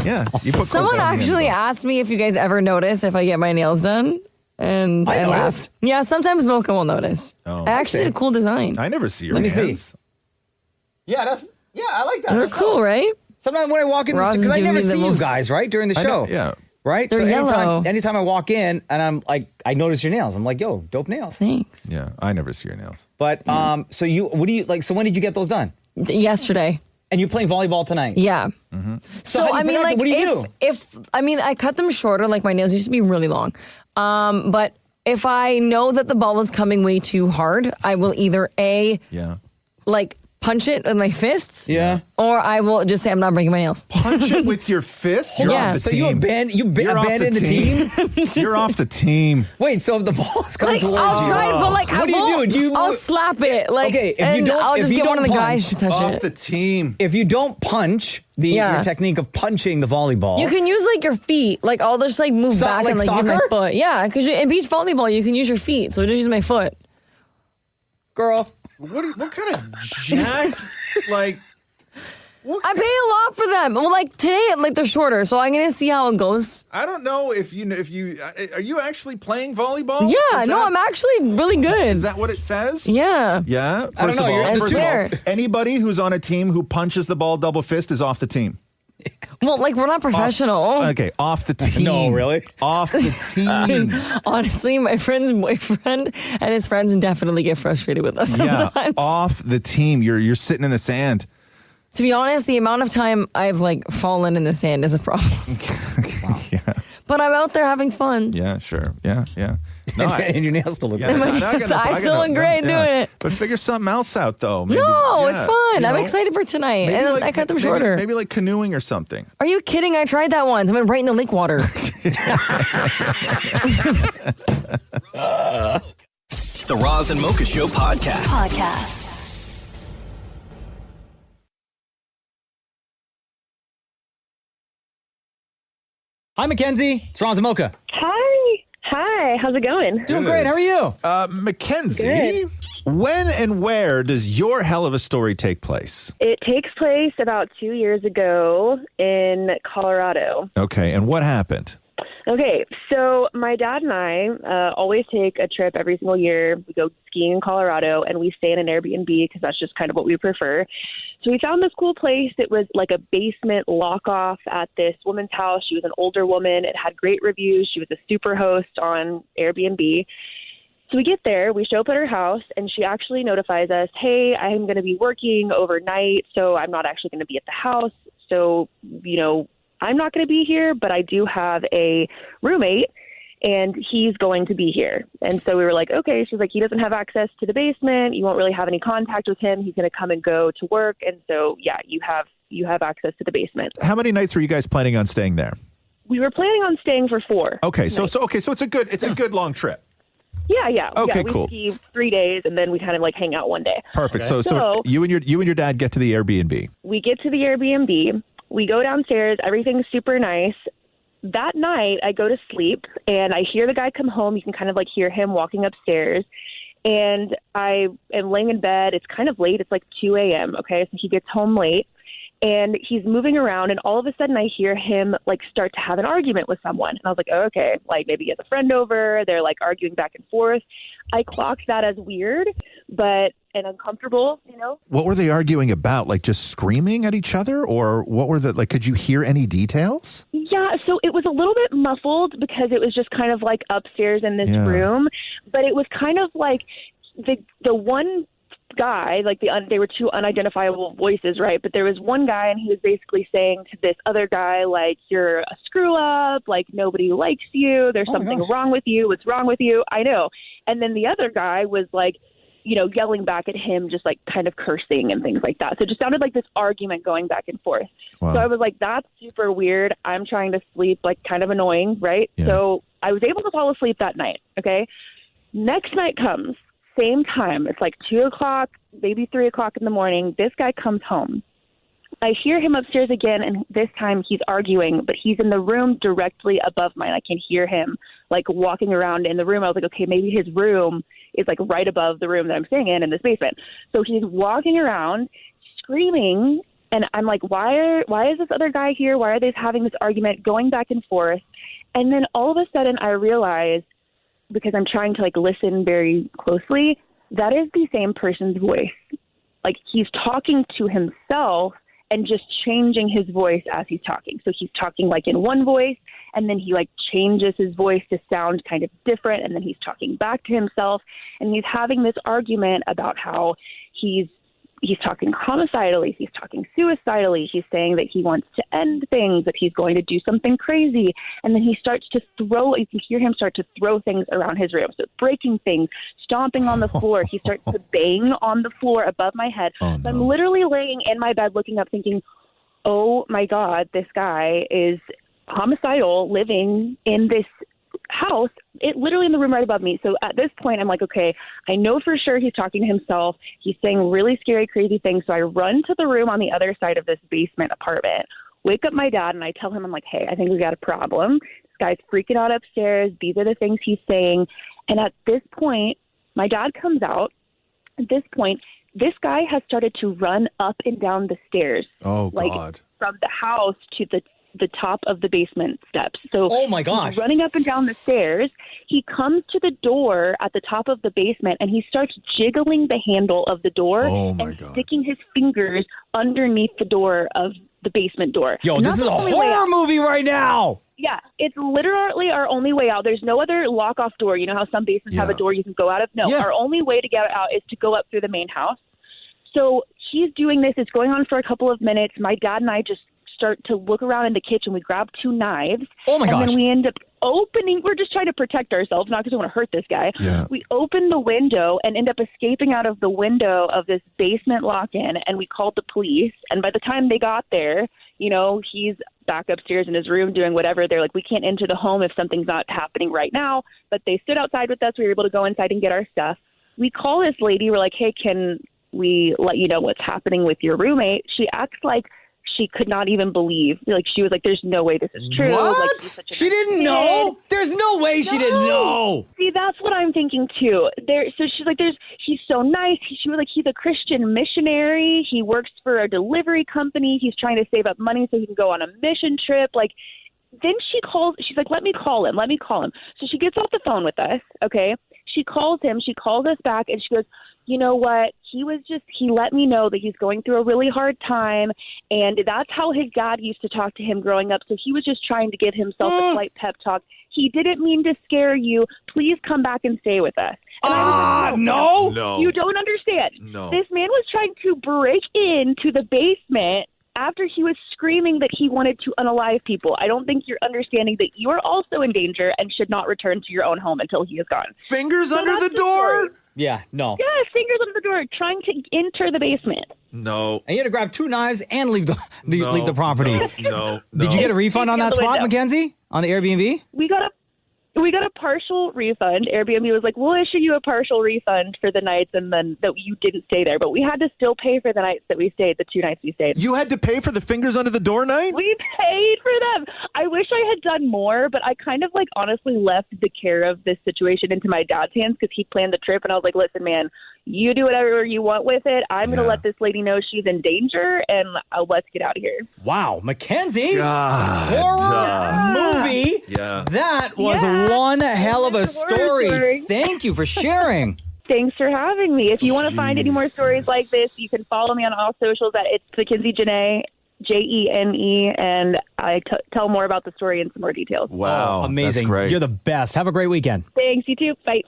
Yeah. You put Someone actually asked me if you guys ever notice if I get my nails done. And I laughed. Yeah, sometimes Mocha will notice. Oh, I actually did a cool design. I never see your Let me hands. see. Yeah, I like that. They're cool, right? Sometimes when I walk in, because I never see you guys, right, during the show. Yeah. Right? They're yellow. Anytime I walk in and I'm like, I notice your nails. I'm like, yo, dope nails. Thanks. Yeah, I never see your nails. But, so what do you, like, so when did you get those done? Yesterday. And you're playing volleyball tonight? Yeah. Mm-hmm. So, I mean, like, what do you do? if I cut them shorter, like my nails used to be really long. But if I know that the ball is coming way too hard, I will either like punch it with my fists. Yeah. Or I will just say I'm not breaking my nails. Punch it with your fist? You're off the So team. you abandoned the team? You're off the team. Wait, so if the ball is coming Like, towards I'll you, try, but like, what do you do? I'll slap it. Like, okay, I'll just get one of the guys to touch off it. the team. If you don't punch your technique of punching the volleyball, You can use like your feet. Like I'll just like move back like and like use my soccer? foot. Yeah, because in beach volleyball you can use your feet. So I just use my foot. girl. What kind of jack? Like, I pay a lot for them. Well, like today, like they're shorter, so I'm gonna see how it goes. I don't know if you are you actually playing volleyball? Yeah, no, I'm actually really good. Is that what it says? Yeah. Yeah. I don't know, First of all, fair. anybody who's on a team who punches the ball double fist is off the team. Well, like we're not professional. Okay, off the team. No, really? Off the team. Honestly, my friend's boyfriend and his friends definitely get frustrated with us sometimes. Yeah, off the team. You're sitting in the sand. To be honest, the amount of time I've like fallen in the sand is a problem. Yeah. But I'm out there having fun. Yeah, sure. Yeah. No, and your nails still look yeah, good. I still look great doing it. But figure something else out, though. Maybe, No, it's fun. you I'm know. excited for tonight. Maybe And like- I cut them maybe- shorter. Maybe like canoeing or something. Are you kidding? I tried that once. I went right in the lake water. The Roz and Mocha Show podcast. Hi, Mackenzie. It's Roz and Mocha. Hi, how's it going? Doing great. How are you? Mackenzie, Good. when and where does your hell of a story take place? It takes place about 2 years ago in Colorado. Okay, and what happened? Okay, so my dad and I always take a trip every single year. We go skiing in Colorado, and we stay in an Airbnb because that's just kind of what we prefer. So we found this cool place. It was like a basement lock-off at this woman's house. She was an older woman. It had great reviews. She was a super host on Airbnb. So we get there, we show up at her house, and she actually notifies us, hey, I'm going to be working overnight, so I'm not actually going to be at the house. So, I'm not going to be here, but I do have a roommate, and he's going to be here. And so we were like, okay. She's like, he doesn't have access to the basement. You won't really have any contact with him. He's going to come and go to work. And so, yeah, you have access to the basement. How many nights were you guys planning on staying there? We were planning on staying for 4. Okay, so it's a good long trip. Yeah. Okay, we cool. ski 3 days, and then we kind of like hang out one day. Perfect. Okay. So you and your dad get to the Airbnb. We get to the Airbnb. We go downstairs. Everything's super nice. That night, I go to sleep, and I hear the guy come home. You can kind of like hear him walking upstairs. And I am laying in bed. It's kind of late. It's like 2 a.m., okay? So he gets home late, and he's moving around, and all of a sudden I hear him like start to have an argument with someone. And I was like, oh, okay, like maybe he has a friend over. They're like arguing back and forth. I clocked that as weird, and uncomfortable, What were they arguing about? Like just screaming at each other, or what were like? Could you hear any details? Yeah, Yeah, so it was a little bit muffled because it was just kind of like upstairs in this room, but it was kind of like the one guy, like they were two unidentifiable voices, right? But there was one guy, and he was basically saying to this other guy, like, you're a screw up, like nobody likes you, there's something wrong with you, what's wrong with you? I know. And then the other guy was like, you know, yelling back at him, just like kind of cursing and things like that. So it just sounded like this argument going back and forth. Wow. So I was like, that's super weird. I'm trying to sleep, like kind of annoying, right? Yeah. So I was able to fall asleep that night, okay? Next night comes, same time. It's like 2 o'clock, maybe 3 o'clock in the morning. This guy comes home. I hear him upstairs again, and this time he's arguing, but he's in the room directly above mine. I can hear him, like, walking around in the room. I was like, okay, maybe his room is, like, right above the room that I'm staying in this basement. So he's walking around, screaming, and I'm like, why is this other guy here? Why are they having this argument, going back and forth? And then all of a sudden I realize, because I'm trying to, like, listen very closely, that is the same person's voice. Like, he's talking to himself and just changing his voice as he's talking. So he's talking like in one voice, and then he like changes his voice to sound kind of different, and then he's talking back to himself, and he's having this argument about how he's talking homicidally, he's talking suicidally, he's saying that he wants to end things, that he's going to do something crazy, and then he starts to you can hear him start to throw things around his room, so breaking things, stomping on the floor. He starts to bang on the floor above my head. Oh, no. I'm literally laying in my bed looking up thinking, oh my God, this guy is homicidal, living in this house, literally in the room right above me. So at this point, I'm like, okay, I know for sure he's talking to himself. He's saying really scary, crazy things. So I run to the room on the other side of this basement apartment, wake up my dad, and I tell him, I'm like, hey, I think we got a problem. This guy's freaking out upstairs. These are the things he's saying. And at this point, my dad comes out. At this point, this guy has started to run up and down the stairs. Oh, like, God. From the house to the top of the basement steps. So oh my gosh, he's running up and down the stairs. He comes to the door at the top of the basement, and he starts jiggling the handle of the door sticking his fingers underneath the door of the basement door. Yo, this is a horror movie right now. Yeah, it's literally our only way out. There's no other lock-off door. You know how some basements have a door you can go out of? No, our only way to get out is to go up through the main house. So he's doing this. It's going on for a couple of minutes. My dad and I just start to look around in the kitchen. We grab 2 knives. Oh my gosh. And then we end up opening. We're just trying to protect ourselves, not because we want to hurt this guy. Yeah. We open the window and end up escaping out of the window of this basement lock-in, and we called the police. And by the time they got there, you know, he's back upstairs in his room doing whatever. They're like, we can't enter the home if something's not happening right now. But they stood outside with us. We were able to go inside and get our stuff. We call this lady. We're like, hey, can we let you know what's happening with your roommate? She acts like she could not even believe. Like, she was like, there's no way this is true. What? Like, she didn't know? There's no way she didn't know. See, that's what I'm thinking too. So she's like, he's so nice. She was like, he's a Christian missionary. He works for a delivery company. He's trying to save up money so he can go on a mission trip. Like, then she's like, let me call him. So she gets off the phone with us. Okay. She calls him. She calls us back, and she goes, you know what? He let me know that he's going through a really hard time, and that's how his dad used to talk to him growing up. So he was just trying to give himself a slight pep talk. He didn't mean to scare you. Please come back and stay with us. And I was like, no. You don't understand. No. This man was trying to break into the basement after he was screaming that he wanted to unalive people. I don't think you're understanding that you are also in danger and should not return to your own home until he is gone. Fingers under the door? Yeah, no. Yeah, fingers under the door, trying to enter the basement. No. And you had to grab 2 knives and leave the property. No. Did you get a refund on that spot, Mackenzie? On the Airbnb? We got a partial refund. Airbnb was like, we'll issue you a partial refund for the nights and then that you didn't stay there. But we had to still pay for the nights that we stayed, the 2 nights we stayed. You had to pay for the fingers under the door night? We paid for them. I wish I had done more, but I kind of honestly left the care of this situation into my dad's hands because he planned the trip. And I was like, listen, man, you do whatever you want with it. I'm going to let this lady know she's in danger, and let's get out of here. Wow, Mackenzie, horror movie. Yeah. That was one hell of a story. Thank you for sharing. Thanks for having me. If you want to find any more stories like this, you can follow me on all socials at It's Mackenzie Janae. Jene, and I tell more about the story and some more details. Wow, amazing. That's great. You're the best. Have a great weekend. Thanks, you too. Bye.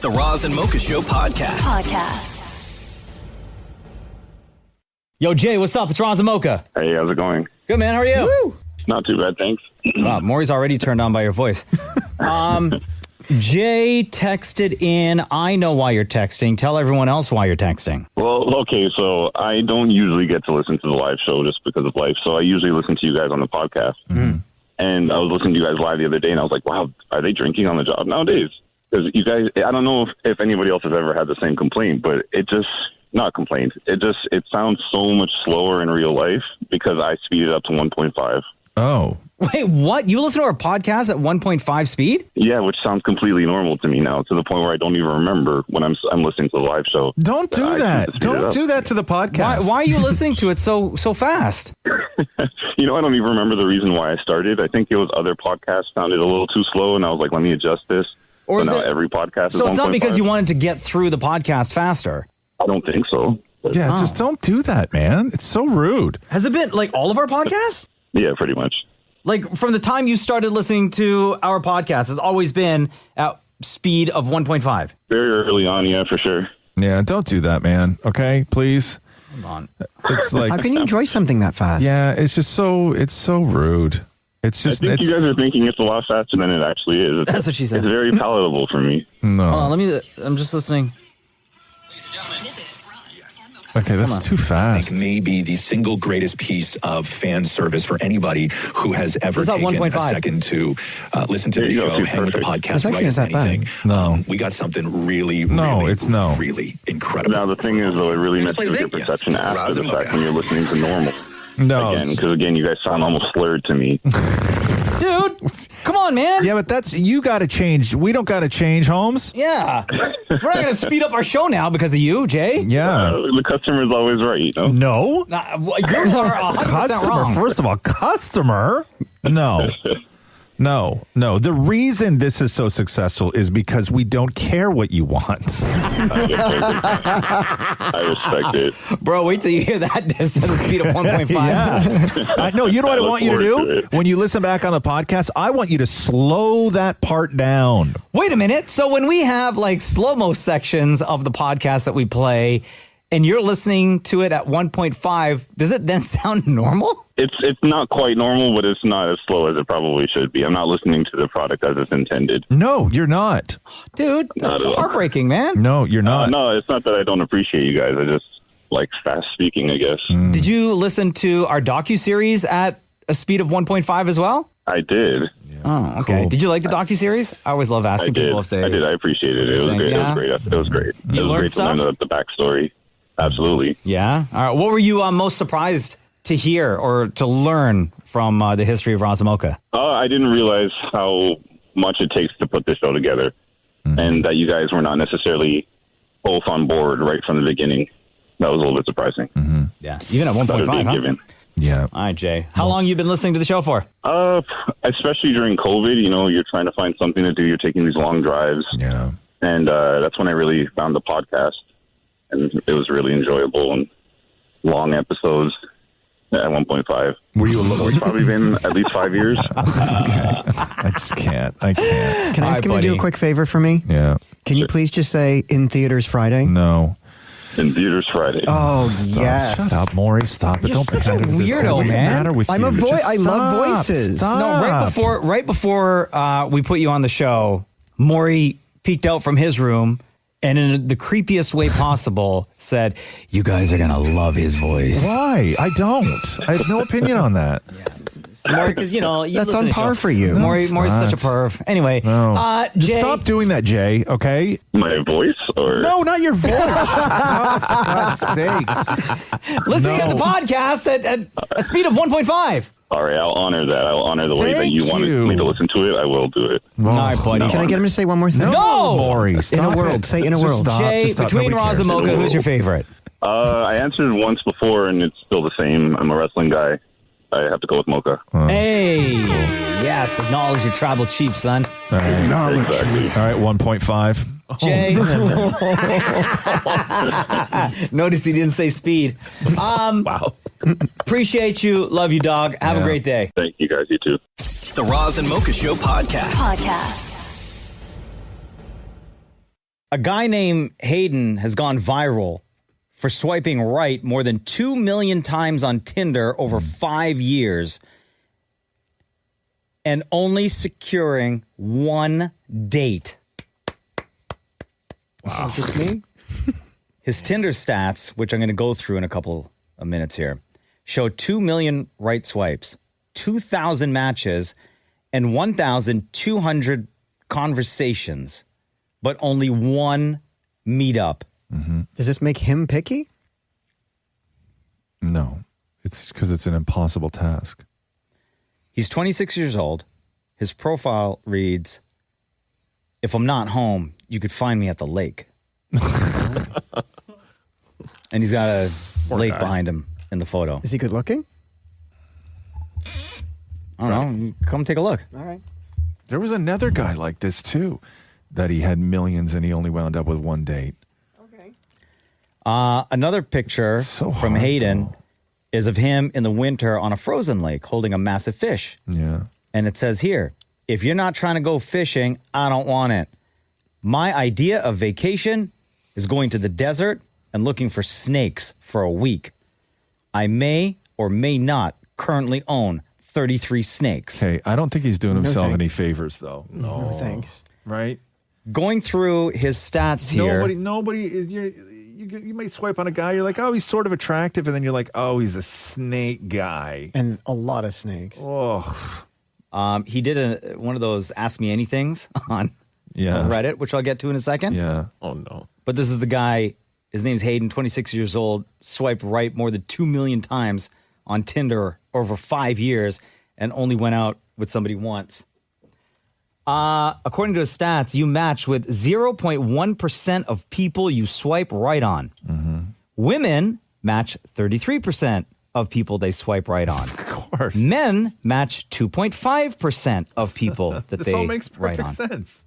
The Roz and Mocha Show podcast. Yo, Jay, what's up? It's Roz and Mocha. Hey, how's it going? Good, man. How are you? Woo! Not too bad, thanks. Wow, Maury's already turned on by your voice. Jay texted in. I know why you're texting. Tell everyone else why you're texting. Well, okay, so I don't usually get to listen to the live show just because of life, so I usually listen to you guys on the podcast. Mm-hmm. And I was listening to you guys live the other day, and I was like, wow, are they drinking on the job nowadays? Because you guys, I don't know if anybody else has ever had the same complaint, but it just, not complaint, it sounds so much slower in real life because I speed it up to 1.5. Oh. Wait, what? You listen to our podcast at 1.5 speed? Yeah, which sounds completely normal to me now, to the point where I don't even remember when I'm listening to the live show. Don't do that. Don't do that to the podcast. Why are you listening to it so fast? You know, I don't even remember the reason why I started. I think it was other podcasts sounded a little too slow, and I was like, let me adjust this. Or so is now it, every podcast is so it's not 1.5. because you wanted to get through the podcast faster? I don't think so. Yeah, just don't do that, man. It's so rude. Has it been like all of our podcasts? Yeah, pretty much. Like from the time you started listening to our podcast, has always been at speed of 1.5? Very early on, yeah, for sure. Yeah, don't do that, man. Okay, please. Hold on. It's like, how can you enjoy something that fast? Yeah, it's just so rude. It's just. I think you guys are thinking it's a lot faster than it actually is. That's what she said. It's very palatable for me. No. Hold on, I'm just listening. Okay, that's too fast. I think maybe the single greatest piece of fan service for anybody who has ever taken a second to listen to the show, hang with the podcast, write us anything. No. We got something really incredible. Now, the thing is, though, it really messes with your perception after the fact when you're listening to normal. No. Because you guys sound almost slurred to me. Dude, come on, man. Yeah, but you got to change. We don't got to change, Holmes. Yeah. We're not going to speed up our show now because of you, Jay. Yeah. The customer's always right, you know? No. You're 100% wrong. First of all, customer? No. No. The reason this is so successful is because we don't care what you want. I respect it. Bro, wait till you hear that at a speed of 1.5. Yeah. No, you know what I want you to do? When you listen back on the podcast, I want you to slow that part down. Wait a minute. So when we have like slow-mo sections of the podcast that we play and you're listening to it at 1.5, does it then sound normal? It's not quite normal, but it's not as slow as it probably should be. I'm not listening to the product as it's intended. No, you're not. Dude, that's heartbreaking, man. No, you're not. No, it's not that I don't appreciate you guys. I just like fast speaking, I guess. Did you listen to our docuseries at a speed of 1.5 as well? I did. Oh, okay. Cool. Did you like the docuseries? I always love asking people if they... I did. I appreciated it. It was great. Yeah? It was great. Did you learn to learn the backstory. Absolutely. Yeah? All right. What were you most surprised to hear or to learn from the history of Roz Mocha? I didn't realize how much it takes to put this show together, and that you guys were not necessarily both on board right from the beginning. That was a little bit surprising. Mm-hmm. Yeah, even at 1.5, huh? Given. Yeah. All right, Jay. How long you been listening to the show for? Especially during COVID, you're trying to find something to do. You're taking these long drives. Yeah. And that's when I really found the podcast, and it was really enjoyable and long episodes. At 1.5. Were you? It's probably been at least 5 years. I just can't. Can I ask him to do a quick favor for me? Yeah. Can you please just say in theaters Friday? No. In theaters Friday. Oh, Stop. yes. Shut up, Maury. Stop it. You're Don't such a pretend it's weirdo, what's the man. matter with I'm you? a voice. Just I love voices. Stop. No, right before we put you on the show, Maury peeked out from his room and in the creepiest way possible said, "You guys are going to love his voice." Why? I don't. I have no opinion on that. Maury, because, that's on par for you. No, Maury's it's such a not. perv. Anyway, No. Just Jay, stop doing that, Jay, okay? My voice? Or No, not your voice. Oh, for God's sakes. listening at the podcast at a speed of 1.5. All right, I'll honor that. I'll honor the way that you wanted me to listen to it. I will do it. All right, buddy. Can I get him to say one more thing? No! Maury, stop In a world. it. Say in a Just world. Stop. Jay, Just stop. between Nobody Roz and cares. Mocha, who's your favorite? I answered once before, and it's still the same. I'm a wrestling guy. I have to go with Mocha. Hey, yes, acknowledge your tribal chief, son. All right. Exactly. All right, 1.5. Jay. Notice he didn't say speed. Wow. Appreciate you. Love you, dog. Have a great day. Thank you, guys. You too. The Roz and Mocha Show podcast. A guy named Hayden has gone viral for swiping right more than 2 million times on Tinder over 5 years and only securing one date. Wow. Is this me? His Tinder stats, which I'm going to go through in a couple of minutes here, show 2 million right swipes, 2,000 matches, and 1,200 conversations, but only one meetup. Does this make him picky? No, it's because it's an impossible task. He's 26 years old. His profile reads, "If I'm not home, you could find me at the lake." And he's got a lake behind him in the photo. Is he good looking? I don't know. Come take a look. All right. There was another guy like this too, that he had millions and he only wound up with one date. Another picture from Hayden is of him in the winter on a frozen lake holding a massive fish. Yeah. And it says here, "If you're not trying to go fishing, I don't want it. My idea of vacation is going to the desert and looking for snakes for a week. I may or may not currently own 33 snakes." Okay, I don't think he's doing himself thanks. any favors, though. No thanks. Right? Going through his stats here. You might swipe on a guy, you're like, oh, he's sort of attractive, and then you're like, oh, he's a snake guy. And a lot of snakes. Oh. He did one of those Ask Me Anythings on Reddit, which I'll get to in a second. Yeah. Oh, no. But this is the guy, his name's Hayden, 26 years old, swiped right more than 2 million times on Tinder over 5 years and only went out with somebody once. According to his stats, you match with 0.1% of people you swipe right on. Women match 33% of people they swipe right on. Of course. Men match 2.5% of people that This they all makes right perfect on. sense.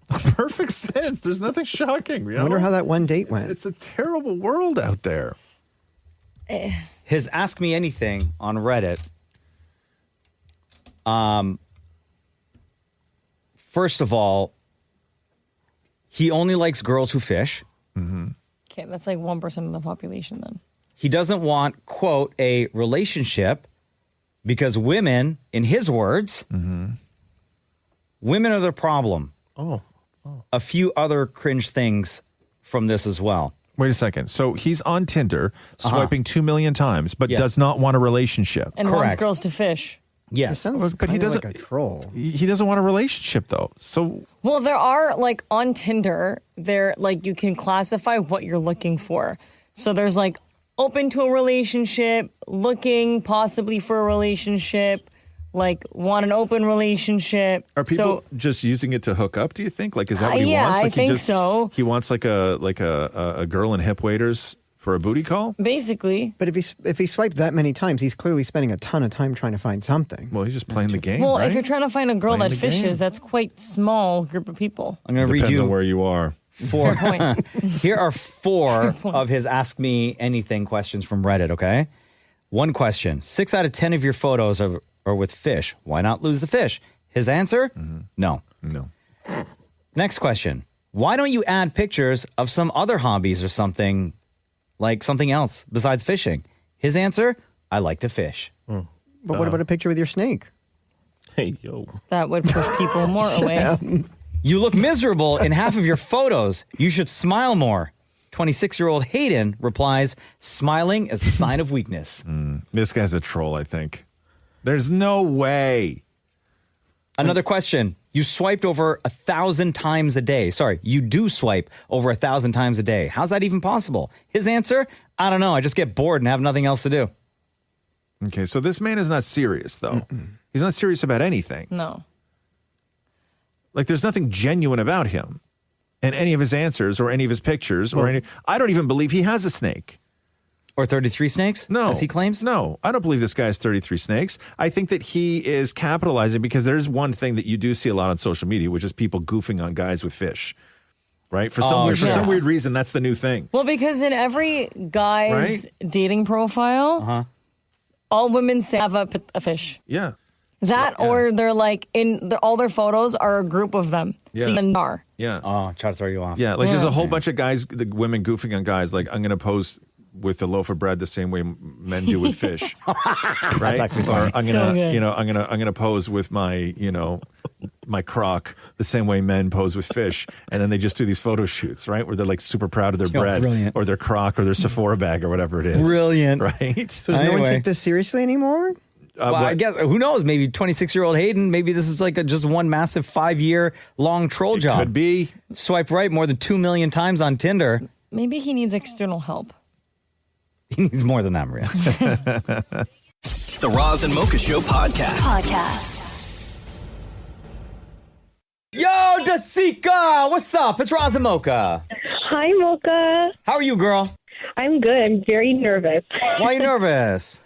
Perfect sense. There's nothing shocking. You know? I wonder how that one date went. It's a terrible world out there. His Ask Me Anything on Reddit. First of all, he only likes girls who fish. Okay, that's like 1% of the population then. He doesn't want, quote, a relationship because women, in his words, women are the problem. Oh. A few other cringe things from this as well. Wait a second. So he's on Tinder, swiping 2 million times, but does not want a relationship. And wants girls to fish. Yes. But he doesn't. Like a troll. He doesn't want a relationship, though. So Well, there are, like, on Tinder, there, like, you can classify what you're looking for. So there's, like, open to a relationship, looking possibly for a relationship, like, want an open relationship. are people just using it to hook up? Do you think? Like, is that what he yeah, wants? Like, I think so. He wants like a girl in hip waders for a booty call. Basically. But if he swiped that many times, he's clearly spending a ton of time trying to find something. Well, he's just playing the game. Well, right? if you're trying to find a girl Playing that the game. fishes, that's quite small group of people. I'm going to read Depends you on where you are. four. Here are 4 of his Ask Me Anything questions from Reddit, okay? One question. 6 out of 10 of your photos are with fish. Why not lose the fish? His answer? No. Next question. Why don't you add pictures of some other hobbies or something, like something else besides fishing? His answer? I like to fish. But what about a picture with your snake? Hey, yo. That would push people more away. You look miserable in half of your photos. You should smile more. 26-year-old Hayden replies, smiling is a sign of weakness. This guy's a troll, I think. There's no way. Another question. You swiped over 1,000 times a day. Sorry, you do swipe over 1,000 times a day. How's that even possible? His answer? I don't know. I just get bored and have nothing else to do. Okay, so this man is not serious, though. He's not serious about anything. No. Like, there's nothing genuine about him in any of his answers or any of his pictures or any. I don't even believe he has a snake. Or 33 snakes? No. As he claims? No, I don't believe this guy has 33 snakes. I think that he is capitalizing because there's one thing that you do see a lot on social media, which is people goofing on guys with fish. right? For some weird reason, that's the new thing. Well, because in every guy's dating profile, all women say have a fish. Yeah. That or they're like all their photos are a group of them. Yeah. So you are. Yeah. Oh, try to throw you off. Yeah, like there's a whole bunch of guys, the women goofing on guys. Like I'm going to pose with a loaf of bread the same way men do with fish, right? That's actually or funny. I'm gonna, I'm gonna pose with my, my crock the same way men pose with fish, and then they just do these photo shoots, right? Where they're like super proud of their bread, brilliant. or their crock, or their Sephora bag, or whatever it is. Brilliant, right? So does no one take this seriously anymore? Well, I guess, who knows? Maybe 26-year-old Hayden, maybe this is like just one massive 5-year long troll job. Could be. Swipe right more than 2 million times on Tinder. Maybe he needs external help. He needs more than that, Maria. The Roz and Mocha Show podcast. Yo, Dasika! What's up? It's Roz and Mocha. Hi, Mocha. How are you, girl? I'm good. I'm very nervous. Why are you nervous?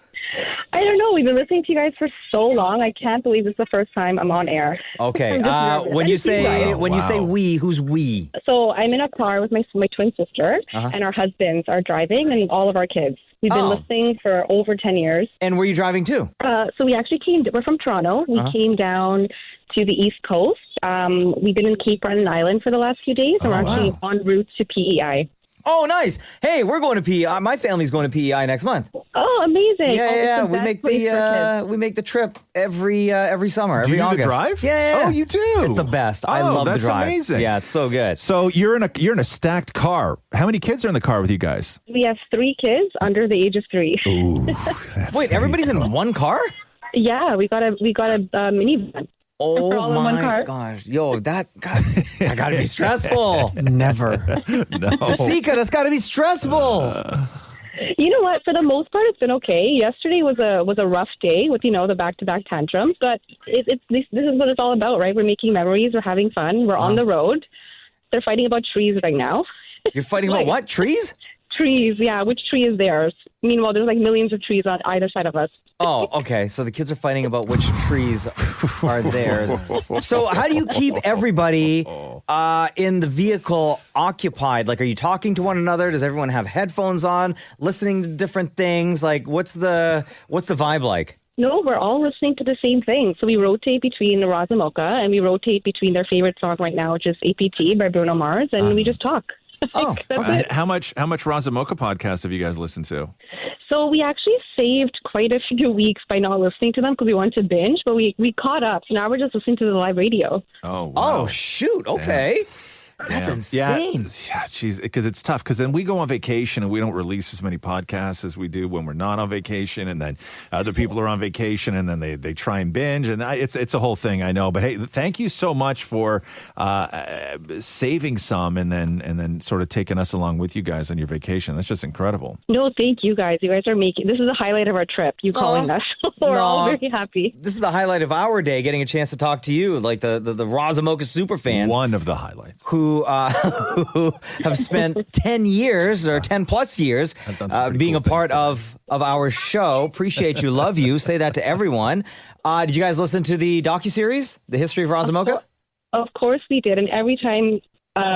I don't know. We've been listening to you guys for so long. I can't believe it's the first time I'm on air. Okay. I'm just nervous. When you Thank say we, who's we? So I'm in a car with my twin sister, Uh-huh. and our husbands are driving, and all of our kids. We've been listening for over 10 years. And where are you driving to? So we actually we're from Toronto. We came down to the East Coast. We've been in Cape Breton Island for the last few days, and we're actually en route to PEI. Oh, nice. Hey, we're going to PEI. My family's going to PEI next month. Oh, amazing. Yeah. It's the We best make place for we make the trip every summer, Do every you do August. the drive? Yeah. Oh, you do? It's the best. I love the that's drive. amazing. Yeah, it's so good. So you're in a stacked car. How many kids are in the car with you guys? We have 3 kids under the age of 3. Ooh, Wait, everybody's in one car? Yeah, we got a minivan. Oh We're all in one my car. gosh. Yo, that gotta be stressful. Never. No. Dasika, that's gotta be stressful. You know what? For the most part, it's been okay. Yesterday was a rough day with the back-to-back tantrums, but this is what it's all about, right? We're making memories, we're having fun, we're on the road. They're fighting about trees right now. You're fighting about what? Trees? Trees, yeah. Which tree is theirs? Meanwhile, there's like millions of trees on either side of us. Oh, okay. So the kids are fighting about which trees are theirs. So how do you keep everybody in the vehicle occupied? Like, are you talking to one another? Does everyone have headphones on, listening to different things? Like, what's the vibe like? No, we're all listening to the same thing. So we rotate between the Roz and Mocha, and we rotate between their favorite song right now, which is APT by Bruno Mars, and we just talk. That's it. How much Roz and Mocha podcast have you guys listened to? So we actually saved quite a few weeks by not listening to them because we wanted to binge, but we caught up. So now we're just listening to the live radio. Oh, wow. Oh, shoot. Okay. That's insane. Yeah, geez, because it's tough. Because then we go on vacation and we don't release as many podcasts as we do when we're not on vacation, and then other people are on vacation and then they try and binge, and it's a whole thing. I know, but hey, thank you so much for saving some and then sort of taking us along with you guys on your vacation. That's just incredible. No, thank you guys. You guys are this is the highlight of our trip. You calling us. We're all very happy. This is the highlight of our day, getting a chance to talk to you, like the Roz and Mocha super fans. One of the highlights. Who have spent 10 years or 10 plus years being a part of our show. Appreciate you, love you. Say that to everyone. Did you guys listen to the docuseries, The History of Roz and Mocha? Of course we did. And every time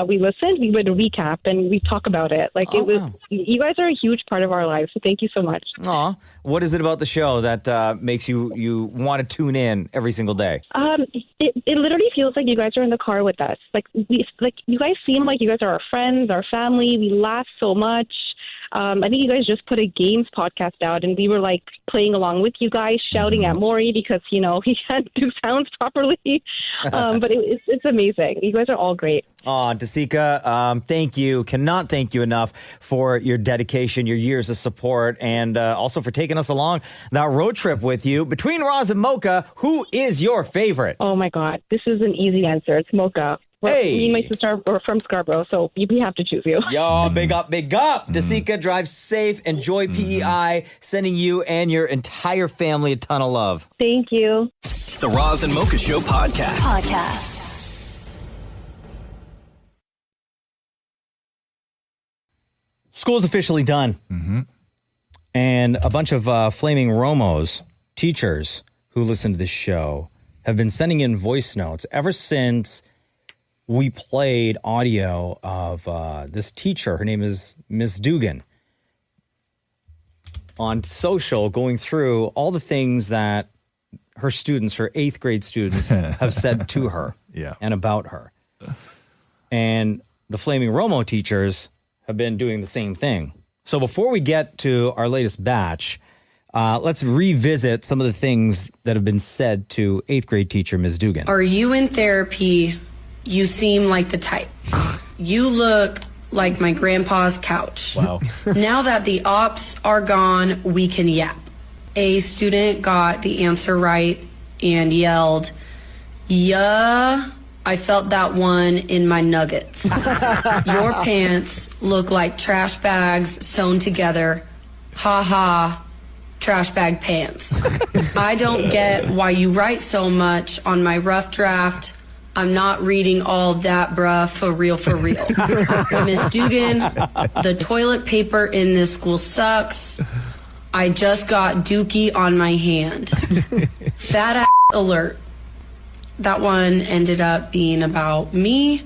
we listened, we would recap and we talk about it. Like you guys are a huge part of our lives. So thank you so much. Aw. What is it about the show that makes you want to tune in every single day? It literally feels like you guys are in the car with us. Like you guys seem like you guys are our friends, our family. We laugh so much. I think you guys just put a games podcast out, and we were like playing along with you guys, shouting at Maurie because he can't do sounds properly. But it's amazing. You guys are all great. Aw, Dasika, thank you. Cannot thank you enough for your dedication, your years of support, and also for taking us along that road trip with you. Between Roz and Mocha, who is your favorite? Oh my God, this is an easy answer. It's Mocha. Me and my sister are from Scarborough, so we have to choose you. Yo, big up, big up. Dasika, drive safe. Enjoy PEI. Sending you and your entire family a ton of love. Thank you. The Roz and Mocha Show podcast. School's officially done. Mm-hmm. And a bunch of flaming Romos, teachers who listen to this show, have been sending in voice notes ever since we played audio of this teacher. Her name is Miss Dugan. On social, going through all the things that her students, her 8th grade students, have said to her and about her. And the Flaming Romo teachers have been doing the same thing. So before we get to our latest batch, let's revisit some of the things that have been said to 8th grade teacher Ms. Dugan. Are you in therapy? You seem like the type. You look like my grandpa's couch. Wow. Now that the ops are gone, we can yap. A student got the answer right and yelled, "Yeah, I felt that one in my nuggets." Your pants look like trash bags sewn together. Ha ha, trash bag pants. I don't get why you write so much on my rough draft. I'm not reading all that, bruh, for real, for real. Miss Dugan, the toilet paper in this school sucks. I just got dookie on my hand. Fat ass alert. That one ended up being about me.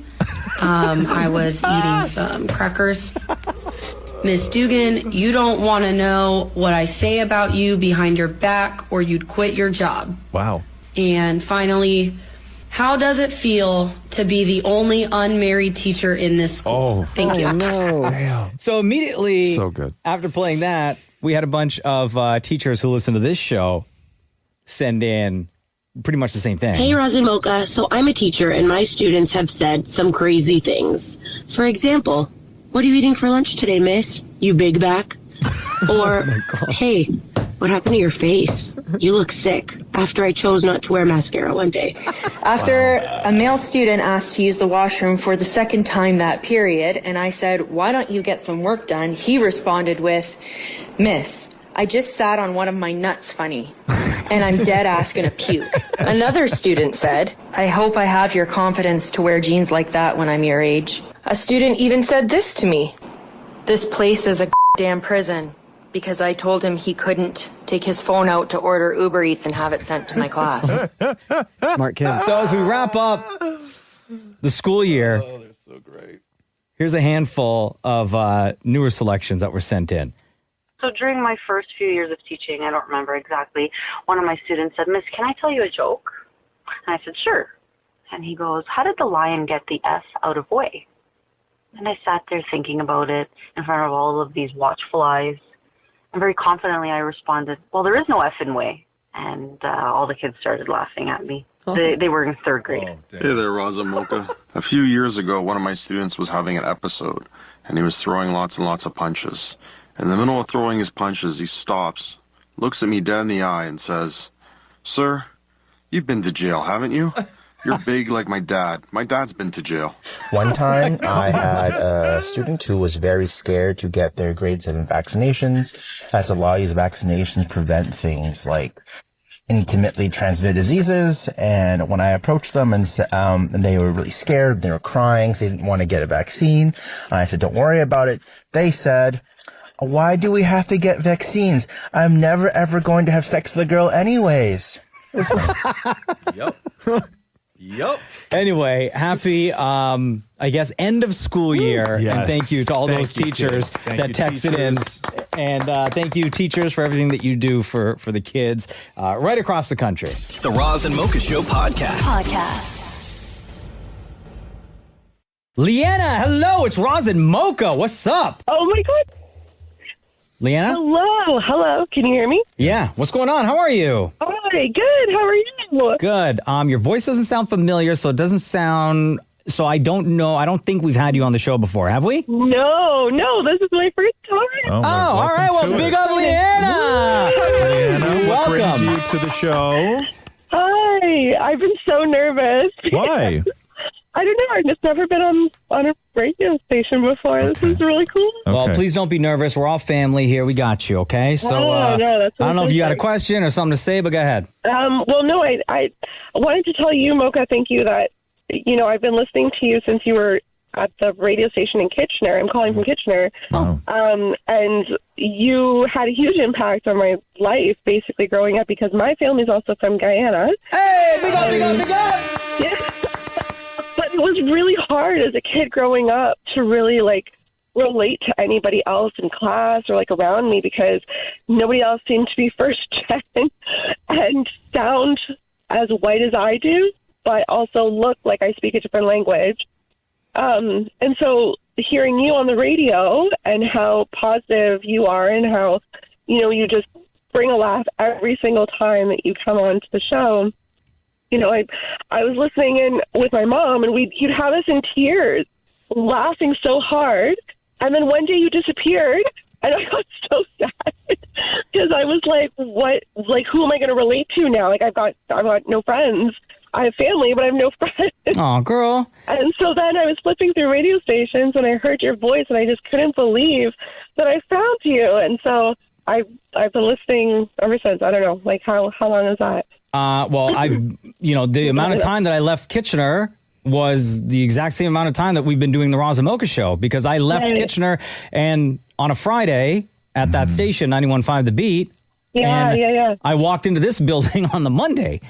I was eating some crackers. Miss Dugan, you don't want to know what I say about you behind your back or you'd quit your job. Wow. And finally, how does it feel to be the only unmarried teacher in this school? Thank you. Damn. So immediately So good. after playing that, we had a bunch of teachers who listen to this show send in pretty much the same thing. Hey, Roz and Mocha. So I'm a teacher, and my students have said some crazy things. For example, what are you eating for lunch today, miss? You big back? Or, hey, what happened to your face? You look sick after I chose not to wear mascara one day. After a male student asked to use the washroom for the second time that period, and I said, "Why don't you get some work done?" He responded with, "Miss, I just sat on one of my nuts funny, and I'm dead ass gonna puke." Another student said, "I hope I have your confidence to wear jeans like that when I'm your age." A student even said this to me, "This place is a damn prison," because I told him he couldn't take his phone out to order Uber Eats and have it sent to my class. Smart kids. So as we wrap up the school year, They're so great. here's a handful of newer selections that were sent in. So during my first few years of teaching, I don't remember exactly, one of my students said, "Miss, can I tell you a joke?" And I said, "Sure." And he goes, "How did the lion get the F out of way?" And I sat there thinking about it in front of all of these watchful eyes. And very confidently I responded, "Well, there is no F in way." And all the kids started laughing at me. They were in 3rd grade. Hey there, Roz Mocha. A few years ago, one of my students was having an episode, and he was throwing lots and lots of punches. In the middle of throwing his punches, he stops, looks at me dead in the eye, and says, "Sir, you've been to jail, haven't you? You're big like my dad. My dad's been to jail." One time, I had a student who was very scared to get their grade 7 vaccinations, as a lot of these vaccinations prevent things like intimately transmitted diseases. And when I approached them and they were really scared, they were crying, so they didn't want to get a vaccine. And I said, "Don't worry about it." They said, "Why do we have to get vaccines? I'm never ever going to have sex with a girl anyways." Yep. Yep. Anyway, happy, I guess, end of school year. Yes. And thank you to all those you, teachers Thank that you, texted teachers. in. And thank you, teachers, for everything that you do for the kids right across the country. The Roz and Mocha Show podcast. Leanna, hello. It's Roz and Mocha. What's up? Oh, my God. Leanna? Hello. Can you hear me? Yeah. What's going on? How are you? Hi, good. How are you? Good. Your voice doesn't sound familiar, so it doesn't sound... So I don't know. I don't think we've had you on the show before, have we? No. This is my first time. Oh, all right. Well, big up, Leanna. Leanna, what brings Welcome. you to the show? Hi. I've been so nervous. Why? I don't know. I've just never been on a radio station before. This is really cool. Well, please don't be nervous. We're all family here. We got you, okay? So No, that's I don't know if you got a okay. question or something to say, but go ahead. Well, no, I wanted to tell you, Mocha, thank you that, I've been listening to you since you were at the radio station in Kitchener. I'm calling from Kitchener. And you had a huge impact on my life, basically, growing up, because my family's also from Guyana. Hey, big up, big up, big up! Yeah. But was really hard as a kid growing up to really relate to anybody else in class or around me, because nobody else seemed to be first gen and sound as white as I do, but also look like I speak a different language. And so hearing you on the radio and how positive you are and how, you just bring a laugh every single time that you come on to the show. I was listening in with my mom, and you'd have us in tears, laughing so hard. And then one day you disappeared, and I got so sad because I was like, "What? Who am I going to relate to now? I've got no friends. I have family, but I have no friends." Oh, girl. And so then I was flipping through radio stations, and I heard your voice, and I just couldn't believe that I found you. And so I've been listening ever since. I don't know, how long is that? Well, the amount of time that I left Kitchener was the exact same amount of time that we've been doing the Roz Mocha show, because I left Kitchener and on a Friday at that station, 91.5 The Beat. Yeah. I walked into this building on the Monday,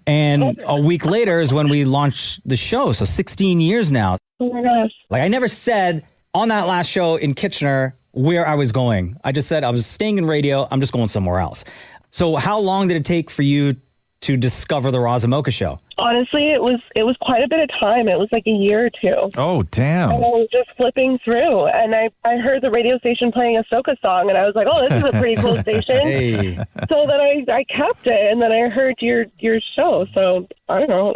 and a week later is when we launched the show. So 16 years now. Oh my gosh. I never said on that last show in Kitchener where I was going. I just said I was staying in radio. I'm just going somewhere else. So how long did it take for you to discover the Roz Mocha show? Honestly, it was quite a bit of time. It was a year or two. Oh, damn. And I was just flipping through, and I heard the radio station playing a soca song, and I was like, oh, this is a pretty cool station. Hey. So then I kept it, and then I heard your show. So I don't know.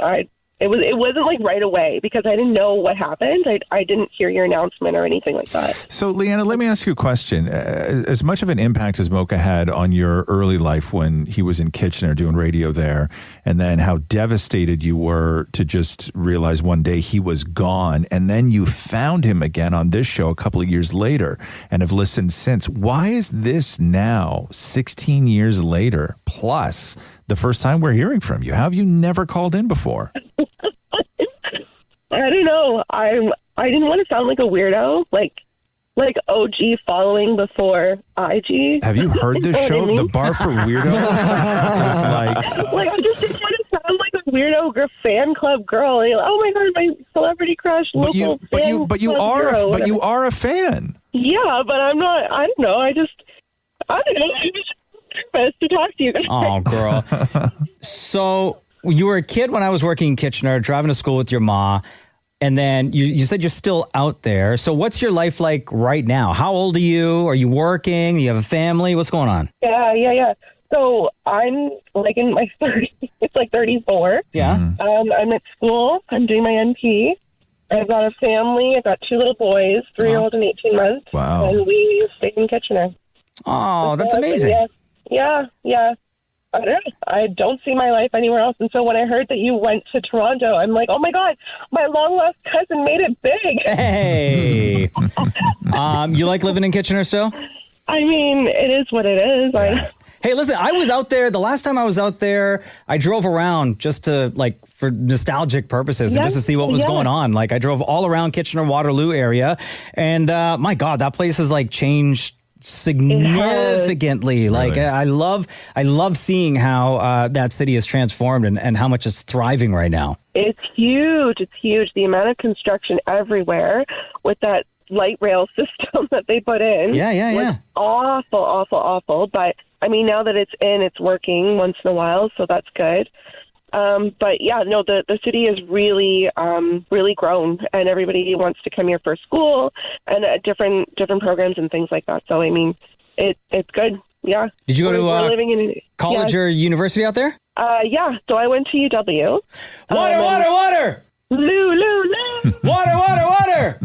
It wasn't right away, because I didn't know what happened. I didn't hear your announcement or anything like that. So, Leanna, let me ask you a question. As much of an impact as Mocha had on your early life when he was in Kitchener doing radio there, and then how devastated you were to just realize one day he was gone, and then you found him again on this show a couple of years later and have listened since. Why is this now, 16 years later, plus the first time we're hearing from you? How have you never called in before? I don't know. I didn't want to sound like a weirdo, like OG following before IG. Have you heard this show, The Bar for Weirdo? I just didn't want to sound like a weirdo fan club girl. Oh my god, my celebrity crush, but you are a fan. Yeah, but I'm not. I don't know. I don't know. I was nervous to talk to you guys. Oh, girl. So you were a kid when I was working in Kitchener, driving to school with your ma, and then you said you're still out there. So what's your life like right now? How old are you? Are you working? Do you have a family? What's going on? Yeah. So I'm in my 30s. It's 34. Yeah. I'm at school. I'm doing my NP. I've got a family. I've got 2 little boys, 3-year-old and 18 months. Wow. And we stay in Kitchener. Oh, that's amazing. Yeah. I don't see my life anywhere else. And so when I heard that you went to Toronto, I'm like, oh my God, my long lost cousin made it big. Hey. You like living in Kitchener still? I mean, it is what it is. Hey, listen, I was out there. The last time I was out there, I drove around just to for nostalgic purposes and just to see what was going on. I drove all around Kitchener, Waterloo area. And my God, that place has changed significantly. Really? I love seeing how that city is transformed and how much it's thriving right now. It's huge. The amount of construction everywhere with that light rail system that they put in. Yeah. Awful. But I mean, now that it's in, it's working once in a while, so that's good. But yeah, no, the city has really grown, and everybody wants to come here for school and different programs and things like that. So I mean, it's good. Yeah. Did you go to college or university out there? Yeah. So I went to UW. Water. Lou. Water. Water.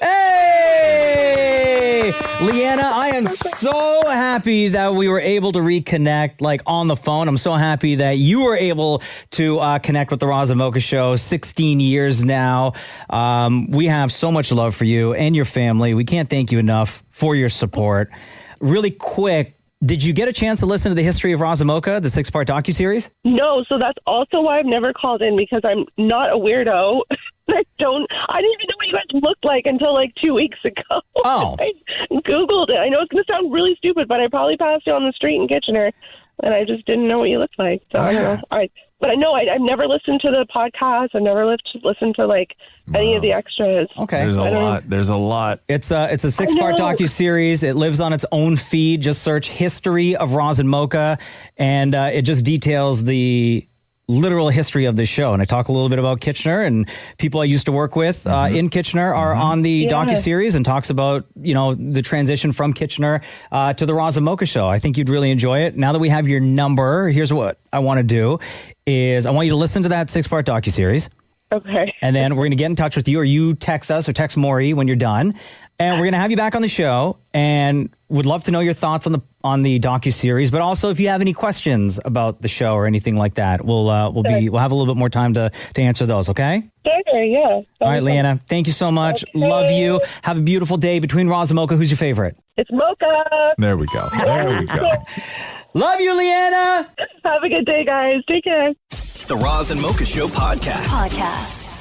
Hey! Leanna, I am so happy that we were able to reconnect on the phone. I'm so happy that you were able to connect with the Roz Mocha show. 16 years now. We have so much love for you and your family. We can't thank you enough for your support. Really quick, did you get a chance to listen to the history of Roz Mocha, the 6-part docuseries? No, so that's also why I've never called in, because I'm not a weirdo. I didn't even know what you guys looked like until 2 weeks ago. Oh. Googled it. I know it's going to sound really stupid, but I probably passed you on the street in Kitchener, and I just didn't know what you looked like. So I don't know. But I know I've never listened to the podcast. I've never listened to like any of the extras. Okay. There's a lot. There's a lot. It's a 6-part docuseries. It lives on its own feed. Just search History of Roz and Mocha, and it just details the literal history of this show. And I talk a little bit about Kitchener, and people I used to work with in Kitchener are on the docuseries, and talks about, the transition from Kitchener to the Roz and Mocha show. I think you'd really enjoy it. Now that we have your number, here's what I want to do is I want you to listen to that 6-part docuseries. Okay. And then we're going to get in touch with you, or you text us or text Maurie when you're done. And we're going to have you back on the show, and would love to know your thoughts on the docuseries, but also if you have any questions about the show or anything like that, we'll have a little bit more time to answer those, okay? Okay, yeah. All right, Leanna, thank you so much. Okay. Love you. Have a beautiful day. Between Roz and Mocha, who's your favorite? It's Mocha. There we go. Love you, Leanna. Have a good day, guys. Take care. The Roz and Mocha Show podcast.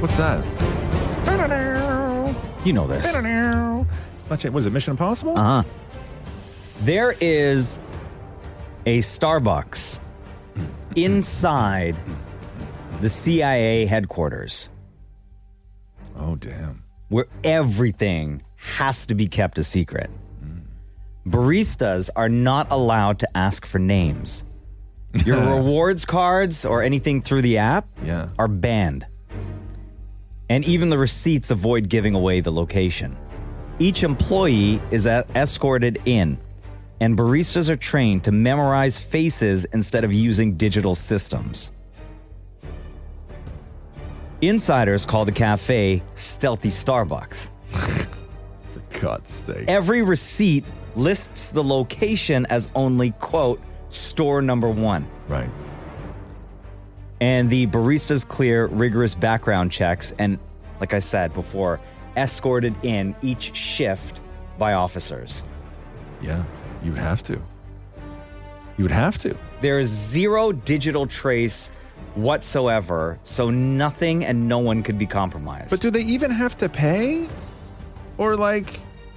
What's that? You know this. Was it Mission Impossible? Uh-huh. There is a Starbucks inside the CIA headquarters. Oh, damn. Where everything has to be kept a secret. Baristas are not allowed to ask for names. Your rewards cards or anything through the app are banned. And even the receipts avoid giving away the location. Each employee is escorted in, and baristas are trained to memorize faces instead of using digital systems. Insiders call the cafe Stealthy Starbucks. For God's sake. Every receipt lists the location as only, quote, store number 1. Right. And the baristas clear rigorous background checks and, like I said before, escorted in each shift by officers. Yeah, you would have to. You would have to. There is zero digital trace whatsoever, so nothing and no one could be compromised. But do they even have to pay? Or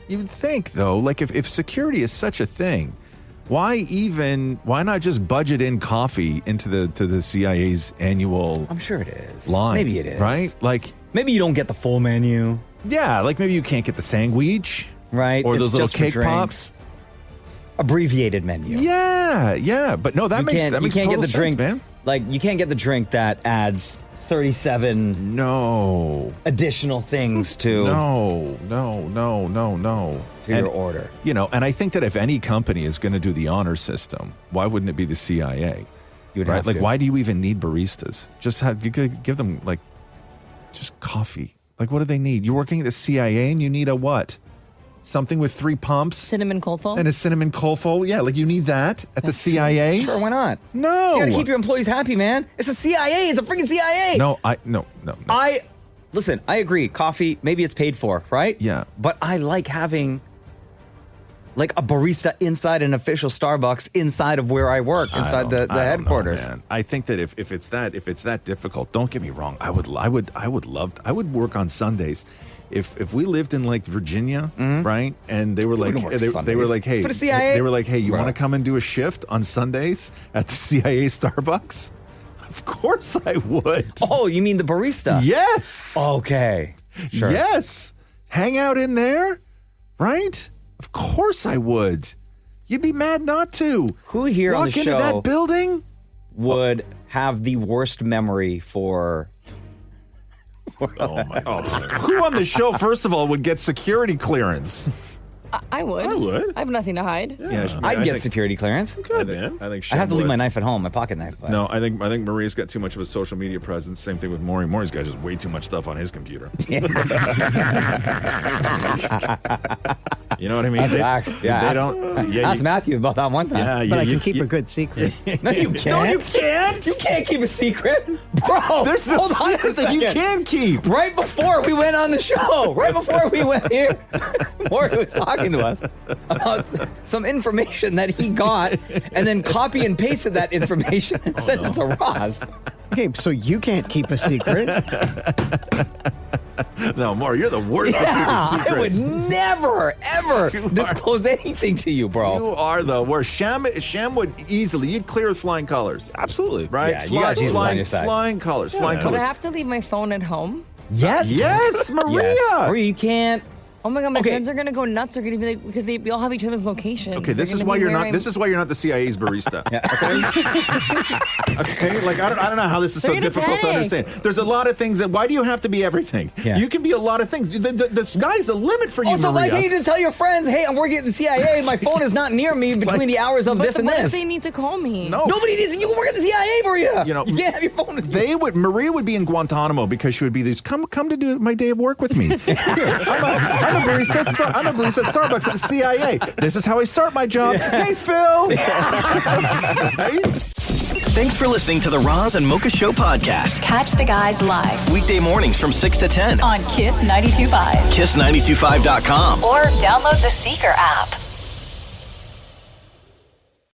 you would think, though, if security is such a thing, why not just budget in coffee into the CIA's annual I'm sure it is. Line, maybe it is. Right? Maybe you don't get the full menu. Yeah, maybe you can't get the sandwich. Right. Or it's those little just cake for drinks. pops. Abbreviated menu. Yeah. But no, that makes total get the sense, drink, man. You can't get the drink that adds 37 additional things to No. to your order. And I think that if any company is going to do the honor system, why wouldn't it be the CIA? You would right? have to. Why do you even need baristas? Just give them just coffee. What do they need? You're working at the CIA and you need a what? Something with 3 pumps? Cinnamon Colfo? And a cinnamon Colfo? Yeah, you need that at the CIA? Sure, why not? No. You gotta keep your employees happy, man. It's the CIA. It's a freaking CIA. No. Listen, I agree. Coffee, maybe it's paid for, right? Yeah. But I like having a barista inside an official Starbucks inside of where I work, inside the headquarters. Know, man. I think that if it's that difficult, don't get me wrong. I would work on Sundays. If we lived in Virginia, right, and they were they were like, hey, for the CIA? They were like, hey, you want to come and do a shift on Sundays at the CIA Starbucks? Of course I would. Oh, you mean the barista? Yes. Okay. Sure. Yes. Hang out in there, right? Of course I would. You'd be mad not to. Who here on the show walk into that building would have the worst memory for? Oh my! Who on the show, first of all, would get security clearance? I would. I would. I have nothing to hide. Yeah, I'd get security clearance. Good, man. I think I have to leave my knife at home, my pocket knife. But. No, I think Marie's got too much of a social media presence. Same thing with Maurie. Maury's got just way too much stuff on his computer. You know what I mean? That's facts. Yeah, ask Matthew about that one time. But I can keep a good secret. No, you can't. No, you can't. You can't keep a secret. Bro, There's no hold on a secret that you second. can keep. Right before we went on the show, right before we went here, Maurie was talking to us about some information that he got and then copy and pasted that information and sent it to Roz. Okay, so you can't keep a secret. No, Maury, you're the worst at keeping I would secrets. never, ever disclose anything to you, bro. You are the worst. Sham would easily, you'd clear with flying colors. Absolutely. Right? Yeah, you got Jesus on your side. Flying colors, flying Would I colors. have to leave my phone at home? Yes. Yes, Maria. Yes. Maria, you can't. Oh my god, my friends are gonna go nuts. They're gonna be like, because we all have each other's locations. Okay, this is why you're not. This is why you're not the CIA's barista. Okay, like I don't know how this is so They're gonna difficult to panic. understand. There's a lot of things that. Why do you have to be everything? Yeah. You can be a lot of things. The sky's the limit for you, Also, why Maria. can't you just tell your friends, hey, I'm working at the CIA, my phone is not near me between the hours of this and what this? if they need to call me? No. Nobody needs. You work at the CIA, Maria. You know, you can't have your phone. Maria would be in Guantanamo because she would be these. Come to do my day of work with me. Here, I'm a barista at Starbucks at the CIA. This is how I start my job. Hey, Phil. Thanks for listening to the Roz and Mocha Show podcast. Catch the guys live Weekday mornings from 6 to 10 on Kiss 92.5 KISS925.com. or download the Seeker app.